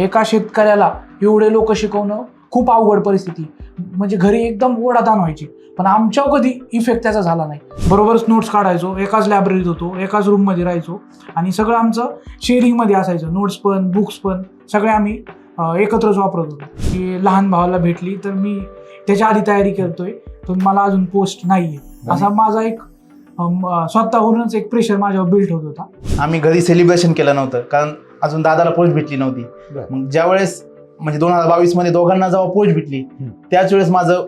एका शेतकऱ्याला एवढे लोक शिकवणं खूप अवघड परिस्थिती, म्हणजे घरी एकदम ओढाताण व्हायची. पण आमच्यावर कधी इफेक्ट त्याचा झाला नाही. बरोबरच नोट्स काढायचो, एकाच लायब्ररीत होतो, एकाच रूममध्ये राहायचो आणि सगळं आमचं शेअरिंगमध्ये असायचं. नोट्स पण बुक्स पण सगळे आम्ही एकत्रच वापरत होतो. की लहान भावाला भेटली तर मी त्याच्या आधी तयारी करतोय, पण मला अजून पोस्ट नाहीये, असा माझा एक स्वतःहूनच एक प्रेशर माझ्यावर बिल्ट होत होता. आम्ही घरी सेलिब्रेशन केलं नव्हतं कारण अजून दादाला पोस्ट भेटली नव्हती. मग ज्यावेळेस म्हणजे 2022 मध्ये दोघांना जेव्हा पोस्ट भेटली त्याच वेळेस माझं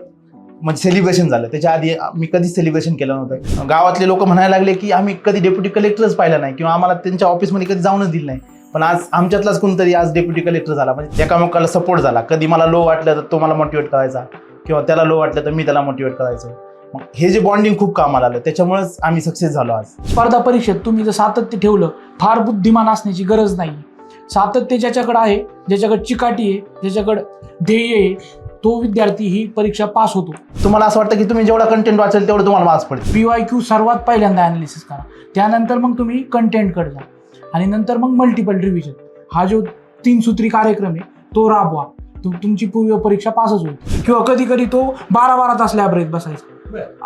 म्हणजे सेलिब्रेशन झालं. त्याच्या आधी मी कधीच सेलिब्रेशन केलं नव्हतं. गावातले लोक म्हणायला लागले की आम्ही कधी डेप्युटी कलेक्टरच पाहिला नाही किंवा आम्हाला त्यांच्या ऑफिसमध्ये कधी जाऊनच दिलं नाही. पण आज आमच्यातलाच कोणतरी आज डेप्युटी कलेक्टर झाला, म्हणजे एकामेकाला सपोर्ट झाला. कधी मला लो वाटलं तर तो मला मोटिवेट करायचा किंवा त्याला लो वाटलं तर मी त्याला मोटिवेट करायचो. मग हे जे बॉन्डिंग खूप कामाला आलं, त्याच्यामुळेच आम्ही सक्सेस झालो. आज स्पर्धा परीक्षेत तुम्ही जर सातत्य ठेवलं, फार बुद्धिमान असण्याची गरज नाही. सातत्य ज्याच्याकडे आहे, ज्याच्याकडे चिकाटी आहे, ज्याच्याकडे ध्येय आहे, तो विद्यार्थी ही परीक्षा पास होतो. तुम्हाला असं वाटतं की तुम्ही जेवढा कंटेंट वाचेल तेवढं तुम्हाला मार्क्स पडेल. PYQ सर्वात पहिल्यांदा ॲनालिसिस करा, त्यानंतर मग तुम्ही कंटेंटकडे जा आणि नंतर मग मल्टिपल रिव्हिजन. हा जो 3 सूत्री कार्यक्रम आहे तो राबवा, तुमची पूर्व परीक्षा पासच होईल. किंवा कधी कधी तो 12 तास लॅबरेट बसायचा,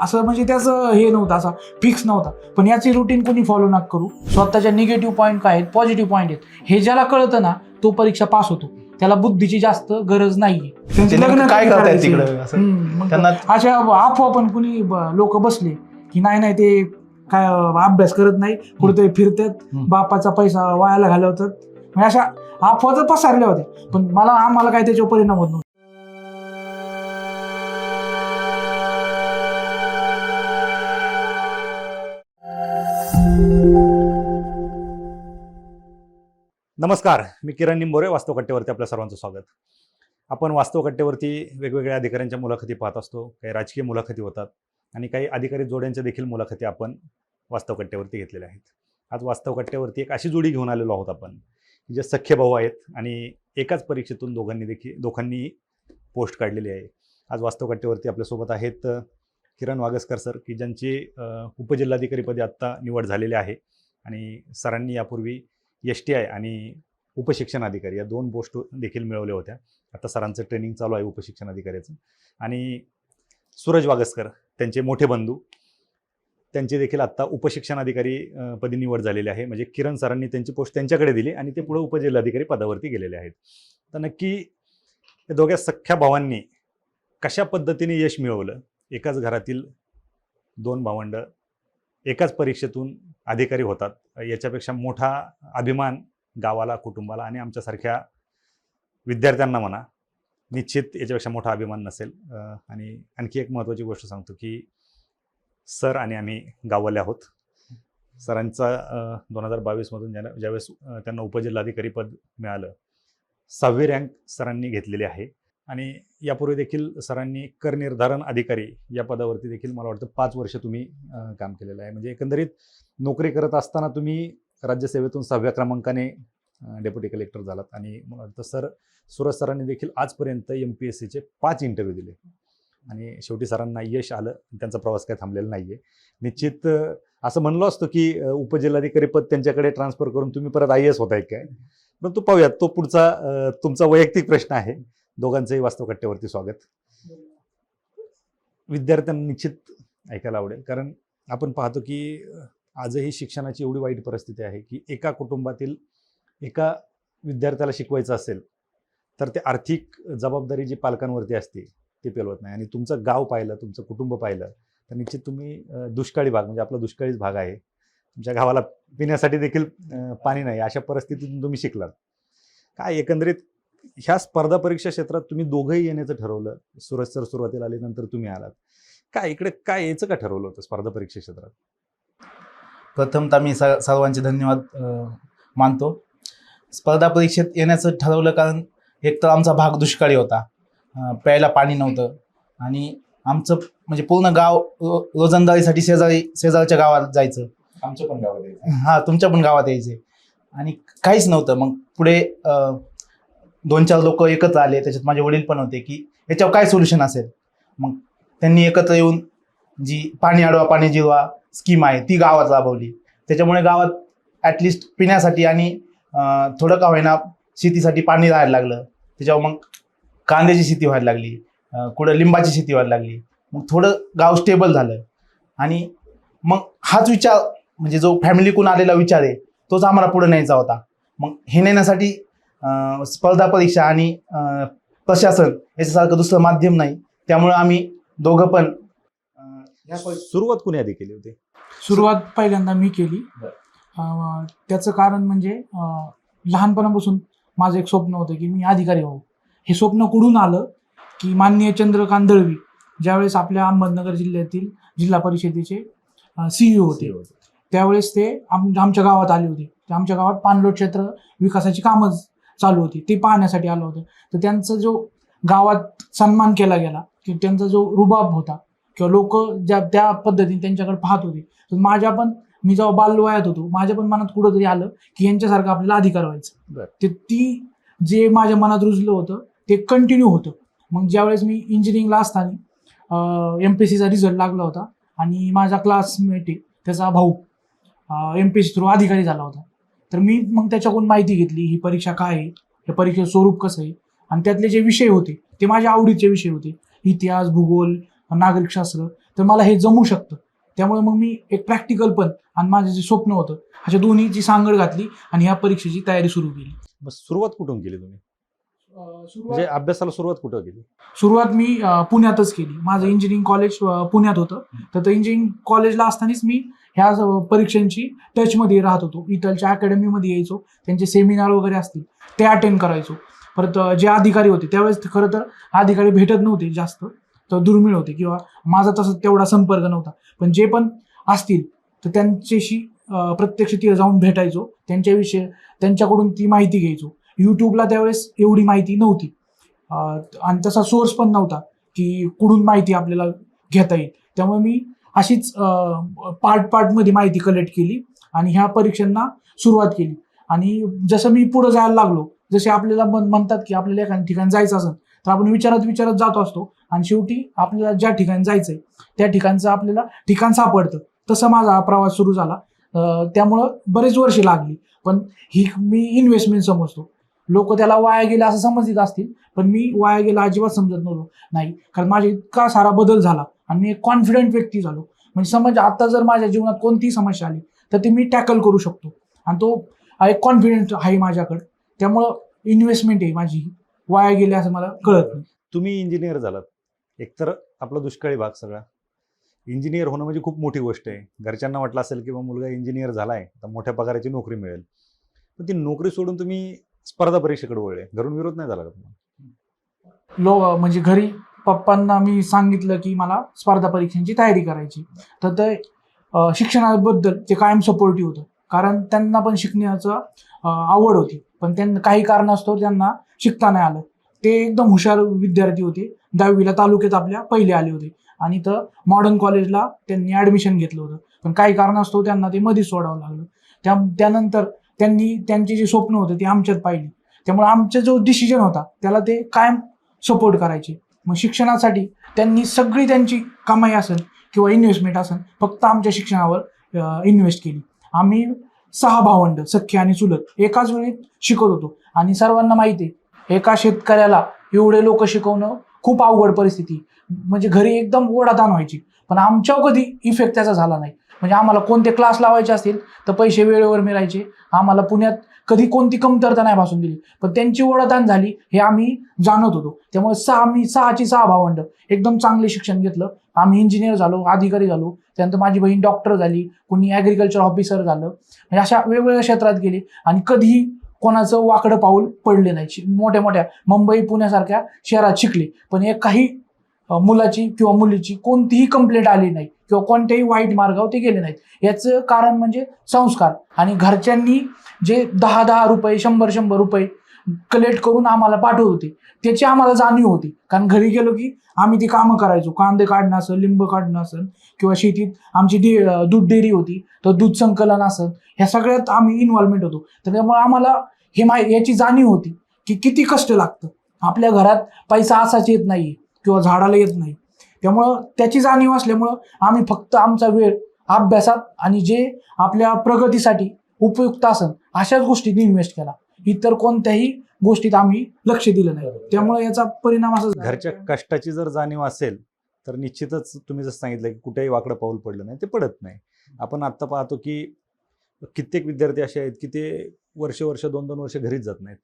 असं म्हणजे त्याचं हे नव्हतं, असा फिक्स नव्हता. पण याची रुटीन कोणी फॉलो नका करू. स्वतःच्या निगेटिव्ह पॉईंट काय आहेत, पॉझिटिव्ह पॉईंट आहेत, हे ज्याला कळतं ना तो परीक्षा पास होतो. त्याला बुद्धीची जास्त गरज नाहीये. लग्न काय करतायत तिकडं त्यांना अशा अफवा पण कुणी लोक बसले की नाही ते काय अभ्यास करत नाही, कुठेतरी फिरतात, बापाचा पैसा वायाला घालवतात, म्हणजे अशा अफवा तर पसरल्या होत्या. पण आम्हाला काय त्याच्यावर परिणाम होत नव्हता. नमस्कार, मी किरण निंबोरे. वास्तव कट्टेवरती आपल्या सर्वांचं स्वागत. आपण वास्तव कट्टेवरती वेगवेगळ्या अधिकाऱ्यांच्या मुलाखती पाहत असतो. काही राजकीय मुलाखती होतात आणि काही अधिकारी जोड्यांच्या देखील मुलाखती आपण वास्तव कट्टेवरती घेतलेल्या आहेत. आज वास्तव कट्टेवरती एक अशी जोडी घेऊन आलेलो आहोत आपण, जे सख्खे भाऊ आहेत आणि एकाच परीक्षेतून दोघांनी पोस्ट काढलेली आहे. आज वास्तव कट्टेवरती आपल्यासोबत आहेत किरण वागसकर सर, की ज्यांची उपजिल्हाधिकारीपदी आत्ता निवड झालेली आहे आणि सरांनी यापूर्वी STI आणि उपशिक्षण अधिकारी या 2 पोस्ट देखील मिळवल्या होत्या. आता सरांचं ट्रेनिंग चालू आहे उपशिक्षण अधिकाऱ्याचं. आणि सूरज वागसकर, त्यांचे मोठे बंधू, त्यांची देखील आत्ता उपशिक्षण अधिकारी पदी निवड झालेली आहे. म्हणजे किरण सरांनी त्यांची पोस्ट त्यांच्याकडे दिली आणि ते पुढे उपजिल्हाधिकारी पदावरती गेलेले आहेत. तर नक्की या दोघ्या सख्ख्या भावांनी कशा पद्धतीने यश मिळवलं, एकाच घरातील 2 भावंड एकाच परीक्षेतून अधिकारी होतात, याच्यापेक्षा मोठा अभिमान गावाला, कुटुंबाला आणि आमच्यासारख्या विद्यार्थ्यांना म्हणा, निश्चित याच्यापेक्षा मोठा अभिमान नसेल. आणि आणखी एक महत्त्वाची गोष्ट सांगतो की सर आणि आम्ही गाववाले आहोत. सरांचा 2022 ज्यावेळेस त्यांना उपजिल्हाधिकारी पद मिळालं, 6वी रँक सरांनी घेतलेली आहे. आणि यापूर्वी देखील सरांनी कर निर्धारण अधिकारी या पदावरती देखील मला वाटतं 5 वर्ष तुम्ही काम केलेलं आहे. म्हणजे एकंदरीत नोकरी करत असताना तुम्ही राज्यसेवेतून 6व्या क्रमांकाने डेप्युटी कलेक्टर झालात. आणि मला वाटतं सूरज सरांनी देखील आजपर्यंत MPSCचे 5 इंटरव्ह्यू दिले आणि शेवटी सरांना यश आलं. त्यांचा प्रवास काही थांबलेला नाही आहे. निश्चित असं म्हणलो असतो की उपजिल्हाधिकारी पद त्यांच्याकडे ट्रान्सफर करून तुम्ही परत IAS होताय काय, परंतु पाहूयात, तो पुढचा तुमचा वैयक्तिक प्रश्न आहे. दोघांचंही वास्तव कट्टेवरती स्वागत. विद्यार्थ्यांना निश्चित ऐकायला आवडेल, कारण आपण पाहतो की आजही शिक्षणाची एवढी वाईट परिस्थिती आहे की एका कुटुंबातील एका विद्यार्थ्याला शिकवायचं असेल तर ते आर्थिक जबाबदारी जी पालकांवरती असते ते पेलवत नाही. आणि तुमचं गाव पाहिलं, तुमचं कुटुंब पाहिलं तर निश्चित तुम्ही दुष्काळी भाग, म्हणजे आपला दुष्काळीच भाग आहे, तुमच्या गावाला पिण्यासाठी देखील पाणी नाही, अशा परिस्थितीतून तुम्ही शिकलात. काय एकंदरीत ह्या स्पर्धा परीक्षा क्षेत्रात तुम्ही दोघंही येण्याचं ठरवलं? सूरज सर सुरुवातीला आले, नंतर तुम्ही आलात. काय इकडे काय यायचं का ठरवलं होतं स्पर्धा परीक्षा क्षेत्रात? प्रथमतः मी सर्वांचे धन्यवाद मानतो. स्पर्धा परीक्षेत येण्याचं ठरवलं कारण एक तर आमचा भाग दुष्काळी होता, प्यायला पाणी नव्हतं आणि आमचं म्हणजे पूर्ण गाव रोजंदारीसाठी शेजारच्या गावात जायचं. आमच्या पण गावात यायचं. हां, तुमच्या पण गावात यायचे आणि काहीच नव्हतं. मग पुढे 2-4 लोक एकत्र आले, त्याच्यात माझे वडील पण होते, की याच्यावर काय सोल्युशन असेल. मग त्यांनी एकत्र येऊन जी पाणी अडवा पाणी जिरवा स्कीम आहे ती गावात राबवली. त्याच्यामुळे गावात ॲटलिस्ट पिण्यासाठी आणि थोडं का होईना शेतीसाठी पाणी राहायला लागलं. त्याच्यावर मग कांद्याची शेती व्हायला लागली, कुठं लिंबाची शेती व्हायला लागली. मग थोडं गाव स्टेबल झालं आणि मग हाच विचार म्हणजे जो फॅमिलीकडून आलेला विचार आहे तोच आम्हाला पुढे न्यायचा होता. मग हे नेण्यासाठी स्पर्धा परीक्षा आणि प्रशासन याच्यासारखं दुसरं माध्यम नाही. त्यामुळे आम्ही दोघं पण सुरुवात कुणी आधी केली होती? सुरुवात पहिल्यांदा मी केली. त्याचं कारण म्हणजे लहानपणापासून माझं एक स्वप्न होतं की मी अधिकारी व्हावं. हे स्वप्न कुठून आलं की माननीय चंद्रकांत दळवी ज्यावेळेस आपल्या अहमदनगर जिल्ह्यातील जिल्हा परिषदेचे CEO होते, त्यावेळेस ते आमच्या गावात आले होते. आमच्या गावात पाणलोट क्षेत्र विकासाची कामं चालू होती, ते पाहण्यासाठी आलं होतं. तर त्यांचा जो गावात सन्मान केला गेला की त्यांचा जो रुबाब होता किंवा लोक त्या पद्धतीने त्यांच्याकडे पाहत होते, तर मी जेव्हा बालवयात होतो माझ्या पण मनात कुठंतरी आलं की यांच्यासारखं आपल्याला अधिकार व्हायचं. ते ती जे माझ्या मनात रुजलं होतं ते कंटिन्यू होतं. मग ज्यावेळेस मी इंजिनिअरिंगला असताना MPSCचा रिझल्ट लागला होता आणि माझा क्लासमेट आहे त्याचा भाऊ MPSC थ्रू अधिकारी झाला होता. तर मी मग त्याच्याकडून माहिती घेतली ही परीक्षा काय आहे, या परीक्षेचं स्वरूप कसं आहे, आणि त्यातले जे विषय होते ते माझ्या आवडीचे विषय होते, इतिहास, भूगोल, नागरिकशास्त्र. तर मला हे जमू शकतं. त्यामुळे मग मी एक प्रॅक्टिकल पण आणि माझं जे स्वप्न होतं अशा दोन्हीची सांगड घातली आणि ह्या परीक्षेची तयारी सुरू केली. मग सुरुवात कुठून केली तुम्ही? म्हणजे अभ्यासाला सुरुवात कुठं केली? सुरुवात मी पुण्यातच केली. माझं इंजिनिअरिंग कॉलेज पुण्यात होतं. तर इंजिनिअरिंग कॉलेजला असतानाच मी ह्या परीक्षांची टचमध्ये राहत होतो. इथलच्या अकॅडमीमध्ये यायचो, त्यांचे सेमिनार वगैरे असतील ते अटेंड करायचो. परत जे अधिकारी होते त्यावेळेस खरं तर अधिकारी भेटत नव्हते जास्त, तर दुर्मिळ होते किंवा माझा तसा तेवढा संपर्क नव्हता. पण जे पण असतील तर त्यांच्याशी प्रत्यक्ष तिथे जाऊन भेटायचो, त्यांच्याकडून ती माहिती घ्यायचो. यूट्यूबला त्यावेळेस एवढी माहिती नव्हती आणि तसा सोर्स पण नव्हता की कुठून माहिती आपल्याला घेता येईल. त्यामुळे मी अशीच पार्टमध्ये माहिती कलेक्ट केली आणि ह्या परीक्षांना सुरुवात केली. आणि जसं मी पुढे जायला लागलो, जसे आपल्याला म्हणतात की आपल्याला एखाद्या ठिकाणी जायचं असेल तर आपण विचारत जात असतो आणि शेवटी आपल्याला ज्या ठिकाणी जायचंय त्या ठिकाणचं आपल्याला ठिकाण सापडतं. तसं माझा हा प्रवास सुरू झाला. त्यामुळं बरेच वर्षे लागली, पण ही मी इन्व्हेस्टमेंट समजतो. लोक त्याला वाया गेले असं समजत असतील, पण मी वाया गेला अजिबात समजत नव्हतो. नाही, कारण माझा इतका सारा बदल झाला आणि मी एक कॉन्फिडंट व्यक्ती झालो. म्हणजे समज आता जर माझ्या जीवनात कोणतीही समस्या आली तर ती मी टॅकल करू शकतो आणि तो एक कॉन्फिडन्स आहे माझ्याकडे. त्यामुळं इन्व्हेस्टमेंट आहे माझी, वाया गेली असं मला कळत नाही. तुम्ही इंजिनियर झालात, एकतर आपला दुष्काळी भाग सगळा. इंजिनियर होणं म्हणजे खूप मोठी गोष्ट आहे. घरच्यांना वाटलं असेल की मुलगा इंजिनियर झालाय तर मोठ्या पगाराची नोकरी मिळेल, पण ती नोकरी सोडून तुम्ही स्पर्धा परीक्षेकडे वळले. घरून विरोध नाही झाला का तुम्हाला? म्हणजे घरी पप्पांना मी सांगितलं की मला स्पर्धा परीक्षांची तयारी करायची, तर ते शिक्षणाबद्दल ते कायम सपोर्टिव्ह होतं. कारण त्यांना पण शिकण्याचं आवड होती, पण त्यांना काही कारणास्तव त्यांना शिकता नाही आलं. ते एकदम हुशार विद्यार्थी होते. 10वीला तालुक्यात आपल्या पहिले आले होते आणि तर मॉडर्न कॉलेजला त्यांनी ॲडमिशन घेतलं होतं, पण काही कारणास्तव त्यांना ते मध्येच सोडावं लागलं. त्यानंतर त्यांनी त्यांची जी स्वप्न होते ती आमच्यात पाहिली. त्यामुळे आमचा जो डिसिजन होता त्याला ते कायम सपोर्ट करायचे. मग शिक्षणासाठी त्यांनी सगळी त्यांची कमाई असेल किंवा इन्व्हेस्टमेंट असेल फक्त आमच्या शिक्षणावर इन्व्हेस्ट केली. आम्ही 6 भावंड, सख्खे आणि चुलत एकाच वेळी शिकत होतो आणि सर्वांना माहिती आहे एका शेतकऱ्याला एवढे लोक शिकवणं खूप अवघड परिस्थिती. म्हणजे घरी एकदम ओढाताण व्हायची, पण आमच्यावर कधी इफेक्ट त्याचा झाला नाही. म्हणजे आम्हाला कोणते क्लास लावायचे असतील तर पैसे वेळेवर मिळायचे. आम्हाला पुण्यात कधी कोणती कमतरता नाही भासून दिली, पण त्यांची ओढाताण झाली हे आम्ही जाणत होतो. त्यामुळे आम्ही 6 भावंड एकदम चांगले शिक्षण घेतलं. आम्ही इंजिनियर झालो, अधिकारी झालो. त्यानंतर माझी बहीण डॉक्टर झाली, कोणी ॲग्रिकल्चर ऑफिसर झालं. म्हणजे अशा वेगवेगळ्या क्षेत्रात गेली आणि कधीही कोणाचं वाकडं पाऊल पडले नाही. मोठ्या मोठ्या मुंबई पुण्यासारख्या शहरात शिकले, पण एक काही मुलाची किंवा मुलीची कोणतीही कंप्लेंट आली नाही किंवा कोणत्याही वाईट मार्गावर ते गेले नाहीत. याचं कारण म्हणजे संस्कार. आणि घरच्यांनी जे 10-10 रुपये, 100-100 रुपये कलेक्ट करून आम्हाला पाठवत होते त्याची आम्हाला जाणीव होती. कारण घरी गेलो की आम्ही ती कामं करायचो. कांदे काढणं असेल, लिंब काढणं असेल किंवा शेतीत आमची दूध डेअरी होती तर दूध संकलन असेल, ह्या सगळ्यात आम्ही इन्व्हॉल्वमेंट होतो. तर त्यामुळे आम्हाला याची जाणीव होती की किती कष्ट लागतं. आपल्या घरात पैसा असाच येत नाही किंवा झाडाला येत नाही. त्यामुळं त्याची जाणीव असल्यामुळं आम्ही फक्त आमचा वेळ अभ्यासात आणि जे आपल्या प्रगतीसाठी उपयुक्त असेल अशाच गोष्टीत इन्व्हेस्ट केला. इतर कोणत्याही गोष्टीत आम्ही लक्ष दिलं नाही. त्यामुळे याचा परिणाम असा झाला. घरच्या कष्टाची जर जाणीव असेल तर निश्चितच तुम्ही जसं सांगितलं की कुठेही वाकडं पाऊल पडलं नाही ते पडत नाही. आपण आत्ता पाहतो की कित्येक विद्यार्थी असे आहेत की ते वर्ष 2-2 वर्ष घरीच जात नाहीत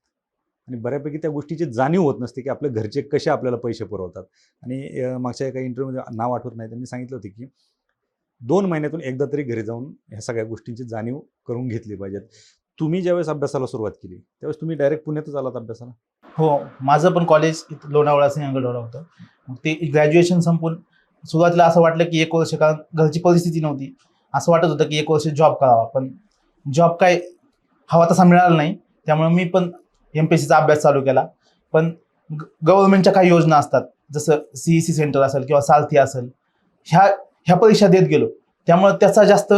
आणि बऱ्यापैकी त्या गोष्टीची जाणीव होत नसते की आपल्या घरचे कसे आपल्याला पैसे पुरवतात. आणि मागच्या एका इंटरव्ह्यूमध्ये नाव आठवत नाही त्यांनी सांगितलं होतं की 2 महिन्यातून एकदा तरी घरी जाऊन ह्या सगळ्या गोष्टींची जाणीव करून घेतली पाहिजेत. तुम्ही ज्यावेळेस अभ्यासाला सुरुवात केली त्यावेळेस तुम्ही डायरेक्ट पुण्यातच आलात अभ्यासाला? हो, माझं पण कॉलेज लोणावळा सिंहगडला होतं. मग ते ग्रॅज्युएशन संपून सुरुवातीला असं वाटलं की 1 वर्ष, कारण घरची परिस्थिती नव्हती, असं वाटत होतं की 1 वर्ष जॉब करावा, पण जॉब काय हवा तसा मिळाला नाही. त्यामुळे मी पण MPSCचा अभ्यास चालू केला. पण गव्हर्नमेंटच्या काही योजना असतात, जसं CEC सेंटर असेल किंवा सारथी असेल, ह्या परीक्षा देत गेलो. त्यामुळे त्याचा जास्त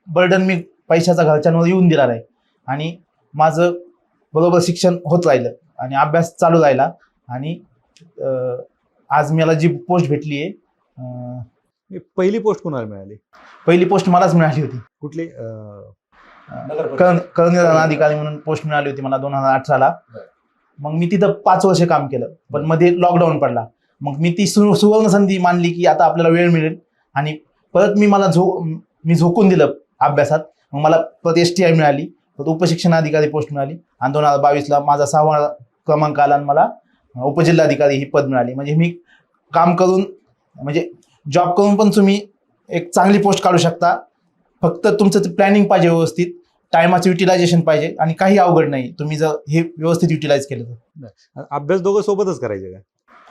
बर्डन मी पैशाचा घरच्यांवर येऊन दिला नाही आणि माझं बरोबर शिक्षण होत राहिलं आणि अभ्यास चालू राहिला. आणि आज मला जी पोस्ट भेटली आहे, पहिली पोस्ट कोणाला मिळाली? पहिली पोस्ट मलाच मिळाली होती. कुठली? कर्णधार अधिकारी म्हणून पोस्ट मिळाली होती मला 2018ला. मग मी तिथं 5 वर्ष काम केलं, पण मध्ये लॉकडाऊन पडला. मग मी ती सुवर्ण संधी मानली की आता आपल्याला वेळ मिळेल आणि परत मी झोकून दिलं अभ्यासात. मग मला परत STI मिळाली, परत उपशिक्षणाधिकारी पोस्ट मिळाली आणि 2022ला माझा 6वा क्रमांक आला आणि मला उपजिल्हाधिकारी ही पद मिळाली. म्हणजे मी काम करून, म्हणजे जॉब करून पण तुम्ही एक चांगली पोस्ट काढू शकता. फक्त तुमचं प्लॅनिंग पाहिजे, व्यवस्थित टायमाचं युटिलायझेशन पाहिजे आणि काही अवघड नाही तुम्ही जर हे व्यवस्थित युटिलाइज केलं तर. अभ्यास दोघं सोबतच करायचे का?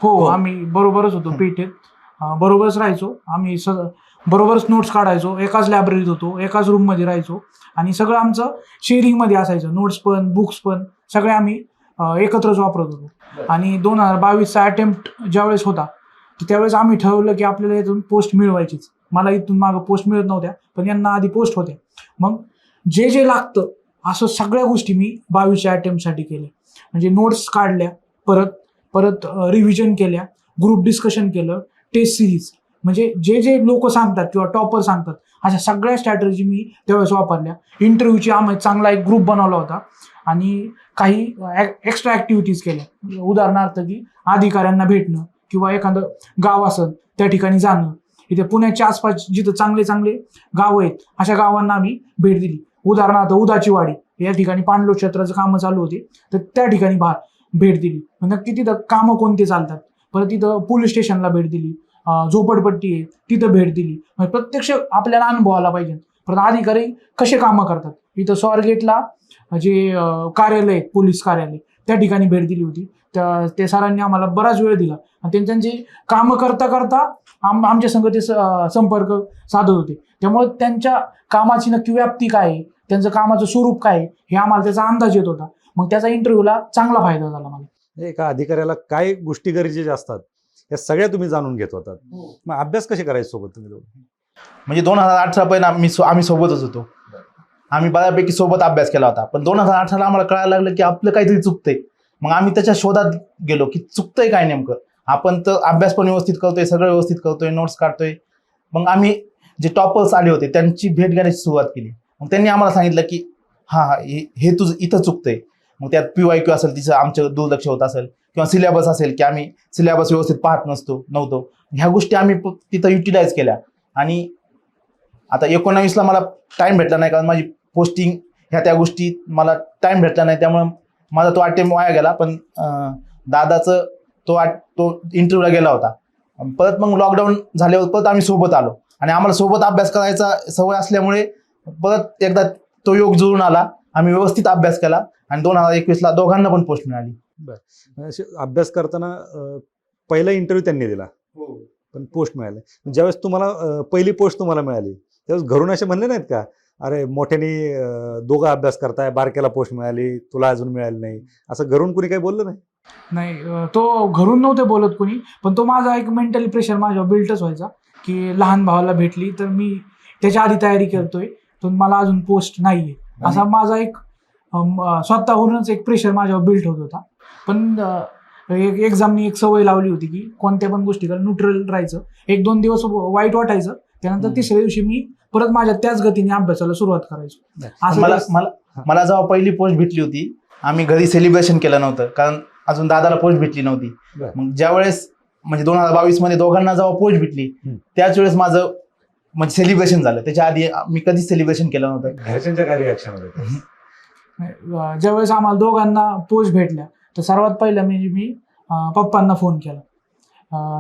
हो, आम्ही बरोबरच होतो पेठेत, बरोबरच राहायचो आम्ही. बरोबरच नोट्स काढायचो, एकाच लायब्ररीत होतो, एकाच रूममध्ये राहायचो आणि सगळं आमचं शेअरिंगमध्ये असायचं. नोट्स पण बुक्स पण सगळे आम्ही एकत्रच वापरत होतो. आणि 2022चा अटेम्प्ट ज्यावेळेस होता तर त्यावेळेस आम्ही ठरवलं की आपल्याला इथून पोस्ट मिळवायचीच. मला इथून मागं पोस्ट मिळत नव्हत्या, पण यांना आधी पोस्ट होत्या. मग जे लागतं असं सगळ्या गोष्टी मी 22च्या अटेम्प्टसाठी केल्या. म्हणजे नोट्स काढल्या, परत रिव्हिजन केल्या, ग्रुप डिस्कशन केलं, टेस्ट सिरीज, म्हणजे जे लोक सांगतात किंवा टॉपर सांगतात अशा सगळ्या स्ट्रॅटेजी मी त्यावेळेस वापरल्या. इंटरव्ह्यूची आम्ही चांगला एक ग्रुप बनवला होता आणि काही एक्स्ट्रा ॲक्टिव्हिटीज केल्या. उदाहरणार्थ की अधिकाऱ्यांना भेटणं किंवा एखादं गाव असेल त्या ठिकाणी जाणं. इथे पुण्याच्या आसपास जिथं चांगले चांगले गावं आहेत अशा गावांना आम्ही भेट दिली. उदाहरणार्थ उदाची वाडी या ठिकाणी पाणलोट क्षेत्राचं कामं चालू होते, तर त्या ठिकाणी भेट दिली. नक्की तिथं कामं कोणते चालतात. परत तिथं पोलीस स्टेशनला भेट दिली, झोपडपट्टी आहे तिथं भेट दिली. म्हणजे प्रत्यक्ष आपल्याला अनुभव आला पाहिजे. परत अधिकारी कसे कामं करतात. इथं स्वारगेटला जे कार्यालय आहे, पोलीस कार्यालय, त्या ठिकाणी भेट दिली होती. त्या सरांनी आम्हाला बराच वेळ दिला आणि त्यांची कामं करता आमच्या संग ते संपर्क साधत होते. त्यामुळे त्यांच्या कामाची नक्की व्याप्ती काय आहे, त्यांचं कामाचं स्वरूप काय आहे हे आम्हाला त्याचा अंदाज येत होता. मग त्याचा इंटरव्ह्यूला चांगला फायदा झाला मला. एका अधिकाऱ्याला काय गोष्टी गरजेच्या असतात या सगळ्या तुम्ही जाणून घेत होतात. मग अभ्यास कसे करायचे सोबत तुम्ही दोघं? म्हणजे 2018 पर्यंत आम्ही सोबतच होतो. आम्ही बऱ्यापैकी सोबत अभ्यास केला होता. पण 2018ला आम्हाला कळायला लागलं की आपलं काहीतरी चुकतंय. मग आम्ही त्याच्या शोधात गेलो की चुकतंय काय नेमकं. आपण तर अभ्यास पण व्यवस्थित करतोय, सगळं व्यवस्थित करतोय, नोट्स काढतोय. मग आम्ही जे टॉपर्स आले होते त्यांची भेट घेण्याची सुरुवात केली. मग त्यांनी आम्हाला सांगितलं की हे तुझं इथं चुकतंय. मग त्यात PYQ असेल तिचं आमचं दुर्लक्ष होत असेल किंवा सिलेबस असेल की आम्ही सिलेबस व्यवस्थित पाहत नव्हतो. ह्या गोष्टी आम्ही तिथं युटिलाइज केल्या. आणि आता 19ला मला टाईम भेटला नाही, कारण माझी पोस्टिंग त्या गोष्टी मला टाईम भेटला नाही. त्यामुळे माझा तो अटेम्प्ट वाया गेला. पण दादाचं तो इंटरव्ह्यूला गेला होता. परत मग लॉकडाऊन झाल्यावर परत आम्ही सोबत आलो आणि आम्हाला सोबत अभ्यास करायचा सवय असल्यामुळे परत एकदा तो योग जुळून आला. आम्ही व्यवस्थित अभ्यास केला आणि 2021ला दोघांना पण पोस्ट मिळाली. अभ्यास करताना पहिला इंटरव्ह्यू त्यांनी दिला, पण पोस्ट मिळाली. ज्यावेळेस तुम्हाला पहिली पोस्ट तुम्हाला मिळाली त्यावेळेस घरून असे म्हणले नाहीत का, अरे मोठ्याने दोघं अभ्यास करताय, बारक्याला पोस्ट मिळाली, तुला अजून मिळाली नाही, असं घरून कुणी काही बोललं नाही? नाही, तो घरून नव्हते बोलत कोणी, पण तो माझा एक मेंटली प्रेशर माझ्यावर बिल्टच व्हायचा की लहान भावाला भेटली तर मी त्याच्या आधी तयारी करतोय, तर मला अजून पोस्ट नाहीये, असा माझा एक स्वतःहूनच एक प्रेशर माझ्यावर बिल्ट होत होता. पण एक्झामनी एक सवय लावली होती की कोणत्या पण गोष्टीला न्यूट्रल राहायचं. 1-2 दिवस वाईट वाटायचं, त्यानंतर तिसऱ्या दिवशी मी परत माझ्या त्याच गतीने अभ्यासाला सुरुवात करायचो. मला जेव्हा पहिली पोस्ट भेटली होती आम्ही घरी सेलिब्रेशन केलं नव्हतं, कारण अजून दादाला पोस्ट भेटली नव्हती. मग ज्यावेळेस म्हणजे 2022 मध्ये दोघांना जेव्हा पोस्ट भेटली त्याच वेळेस माझं म्हणजे सेलिब्रेशन झालं. त्याच्या आधी मी कधीच सेलिब्रेशन केलं नव्हतं. घरच्यांच्या काय रिॲक्शन होते? ज्यावेळेस आम्हाला दोघांना पोस्ट भेटल्या तर सर्वात पहिलं म्हणजे मी पप्पांना फोन केला.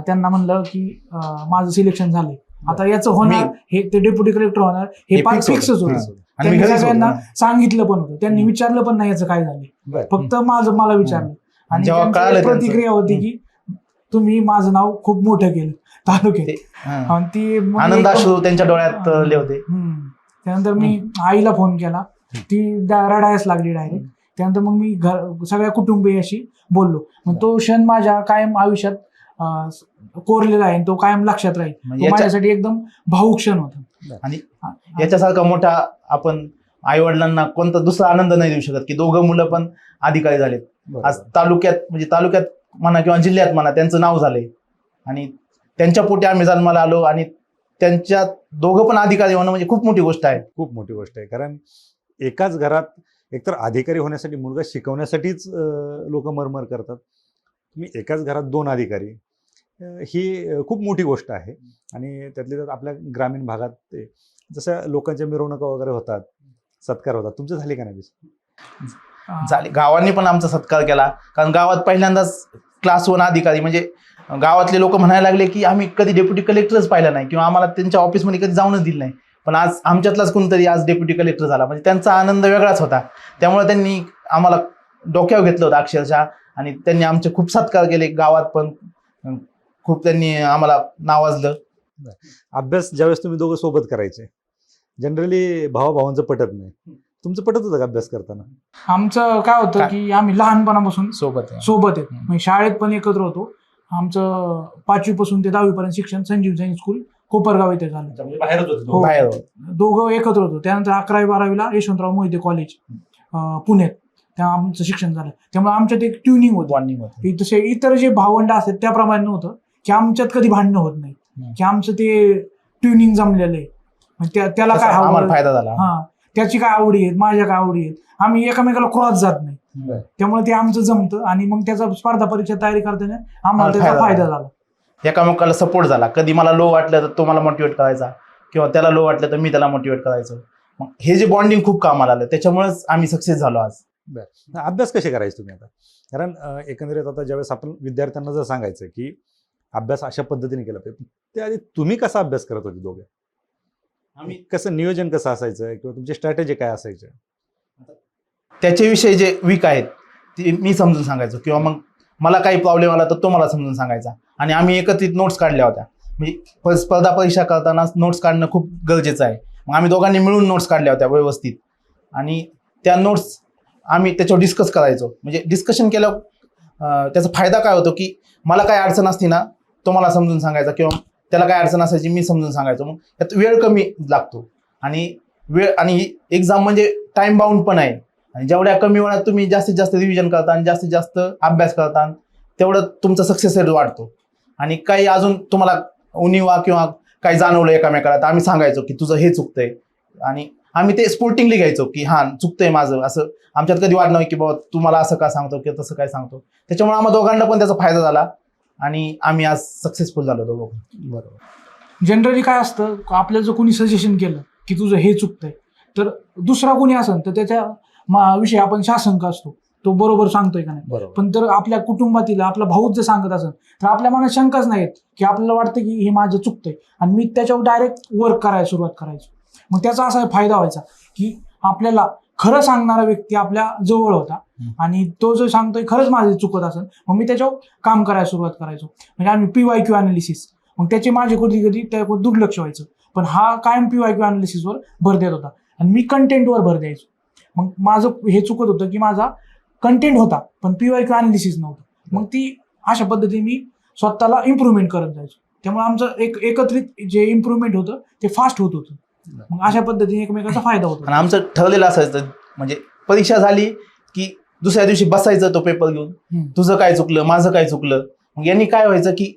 त्यांना म्हणलं की माझं सिलेक्शन झालंय, आता याचं होणार, हे ते डेप्युटी कलेक्टर होणार हे फिक्सच होतं. आणि मी त्यांनी घरीच सगळ्यांना होतो. सांगितलं पण होतं, त्यांनी विचारलं पण नाही याचं काय झालंय, फक्त मला विचारलं. आणि जेव्हा त्यांची कळालं एक प्रतिक्रिया होती की तुम्ही माझं नाव खूप मोठं केलं तालुक्यात, आणि ती मग आनंदाश्रू त्यांच्या डोळ्यात ले होते. त्यानंतर मी आईला फोन केला, ती रडायच लागली डायरेक्ट. त्यानंतर मग मी सगळ्या कुटुंबियाशी बोललो. मग तो क्षण माझ्या कायम आयुष्यात कोरलेला आहे, तो कायम लक्षात राहील. तो माझ्यासाठी एकदम भावुक क्षण होता. आणि याच्यासारखा मोठा आपण आई वडिलांना कोणता दुसरा आनंद नाही देऊ शकत की दोघं मुलं पण अधिकारी झालेत. आज तालुक्यात म्हणा किंवा जिल्ह्यात म्हणा त्यांचं नाव झालंय, आणि त्यांच्या पोटी आम्ही जन्माला आलो, आणि त्यांच्या दोघं पण अधिकारी होणं म्हणजे खूप मोठी गोष्ट आहे. खूप मोठी गोष्ट आहे. कारण एकाच घरात एकतर अधिकारी होण्यासाठी, मुलगा शिकवण्यासाठीच लोक मरमर करतात. तुम्ही एकाच घरात 2 अधिकारी, ही खूप मोठी गोष्ट आहे. आणि त्यातल्या त्यात आपल्या ग्रामीण भागात ते जसं लोकांच्या मिरवणुका वगैरे होतात, सत्कार होतात, तुमचं झाले का नाही? झाले. गावांनी पण आमचा सत्कार केला, कारण गावात पहिल्यांदाच क्लास 1 अधिकारी, म्हणजे गावातले लोक म्हणायला लागले की आम्ही कधी डेप्युटी कलेक्टरच पाहिला नाही किंवा आम्हाला त्यांच्या ऑफिसमध्ये कधी जाऊनच दिलं नाही, पण आज आमच्यातलाच कोणतरी आज डेप्युटी कलेक्टर झाला, म्हणजे त्यांचा आनंद वेगळाच होता. त्यामुळे त्यांनी आम्हाला डोक्यावर घेतलं होतं अक्षरशः, आणि त्यांनी आमचे खूप सत्कार केले. गावात पण खूप त्यांनी आम्हाला नावाजलं. अभ्यास ज्यावेळेस तुम्ही दोघं सोबत करायचे, जनरली भावाभावांचं पटत नाही, तुमचं पटत होतं का अभ्यास करताना? आमचं काय होतं की आम्ही लहानपणापासून सोबत आहेत, म्हणजे शाळेत पण एकत्र होतो. आमचं 5वी पासून ते 10वी पर्यंत शिक्षण संजीव जैन स्कूल कोपरगाव इथे झालं. बाहेर दोघं एकत्र होतो. त्यानंतर 11वी 12वीला यशवंतराव मोहिते कॉलेज पुण्यात तेव्हा आमचं शिक्षण झालं. त्यामुळे आमच्यात एक ट्युनिंग होती. तसे इतर जे भावंड असतात त्याप्रमाणे नव्हतं की आमच्यात कधी भांडणं होत नाही, की आमचं ते ट्युनिंग जमलेलं आहे. त्याला काय आम्हाला फायदा झाला. त्याची काय आवडी आहेत, माझ्या काय आवडी आहेत, आम्ही एकमेकाला क्रॉस जात नाही. त्यामुळे ते आमचं जमतं, आणि मग त्याचा स्पर्धा परीक्षा तयारी करताना आम्हाला त्याचा फायदा झाला. एकामेकाला सपोर्ट झाला. कधी मला लो वाटलं तर तो मला मोटिवेट करायचा, किंवा त्याला लो वाटलं तर मी त्याला मोटिवेट करायचो. मग हे जे बॉन्डिंग खूप कामाला आलं, त्याच्यामुळेच आम्ही सक्सेस झालो आज. अभ्यास कसे करायचे तुम्ही आता? कारण एकंदरीत आता ज्यावेळेस आपण विद्यार्थ्यांना जर सांगायचं की अभ्यास अशा पद्धतीने केला पाहिजे, त्याआधी तुम्ही कसा अभ्यास करत होते दोघे? आम्ही कसं नियोजन कसं असायचं, किंवा तुमची स्ट्रॅटेजी काय असायची? त्याच्याविषयी जे वीक आहेत ते मी समजून सांगायचो, किंवा मग मला काही प्रॉब्लेम आला तर तो मला समजून सांगायचा, आणि आम्ही एकत्रित नोट्स काढल्या होत्या. म्हणजे स्पर्धा परीक्षा करताना नोट्स काढणं खूप गरजेचं आहे. मग आम्ही दोघांनी मिळून नोट्स काढल्या होत्या व्यवस्थित, आणि त्या नोट्स आम्ही त्याच्यावर डिस्कस करायचो. म्हणजे डिस्कशन केलं त्याचा फायदा काय होतो की मला काय अडचण असती ना तो मला समजून सांगायचा, किंवा त्याला काय अडचण असायची मी समजून सांगायचो. मग त्यात वेळ कमी लागतो, आणि एक्झाम म्हणजे टाइम बाउंड पण आहे, आणि जेवढ्या कमी वेळात तुम्ही जास्तीत जास्त रिव्हिजन करता आणि जास्तीत जास्त अभ्यास करता तेवढं तुमचा सक्सेस रेट वाढतो. आणि काही अजून तुम्हाला उणिवा किंवा काही जाणवलं एकामेकाला तर आम्ही सांगायचो की तुझं हे चुकतंय, आणि आम्ही ते स्पोर्टिंगली घ्यायचो की हां चुकतंय माझं. असं आमच्यात कधी वाढ नाही की बाबा तू मला असं का सांगतो किंवा तसं काय सांगतो. त्याच्यामुळे आम्हाला दोघांना पण त्याचा फायदा झाला, आणि आम्ही आज सक्सेसफुल झालो दोघं. बरोबर. जनरली काय असतं, आपल्याला जर कोणी सजेशन केलं की तुझं हे चुकतंय, तर दुसरा कोणी असेल तर त्याच्या विषयी आपण शासंक असतो, तो बरोबर सांगतोय का नाही. पण तर आपल्या कुटुंबातील आपला भाऊच जर सांगत असेल तर आपल्या मनात शंकाच नाहीत, की आपल्याला वाटतं की हे माझं चुकतंय, आणि मी त्याच्यावर डायरेक्ट वर्क करायला सुरुवात करायचो. मग त्याचा असा फायदा व्हायचा की आपल्याला खरं सांगणारा व्यक्ती आपल्या जवळ होता, आणि तो जो सांगतोय खरंच माझे चुकत असेल मग मी त्याच्यावर काम करायला सुरुवात करायचो. म्हणजे आम्ही PYQ अनालिसिस, मग त्याचे माझे कधी कधी त्यावर दुर्लक्ष व्हायचं, पण हा कायम PYQ अनालिसिसवर भर देत होता, आणि मी कंटेंटवर भर द्यायचो. मग माझं हे चुकत होतं की माझा कंटेंट होता पण PYQ अनालिसिस नव्हतं. मग ती अशा पद्धतीने मी स्वतःला इम्प्रूव्हमेंट करत जायचो. त्यामुळे आमचं एकत्रित जे इम्प्रूव्हमेंट होतं ते फास्ट होत होतं. मग अशा पद्धतीने एकमेकांचा फायदा होतो. आणि आमचं ठरलेलं असायचं, म्हणजे परीक्षा झाली की दुसऱ्या दिवशी बसायचं तो पेपर घेऊन, तुझं काय चुकलं माझं काय चुकलं. मग यांनी काय व्हायचं की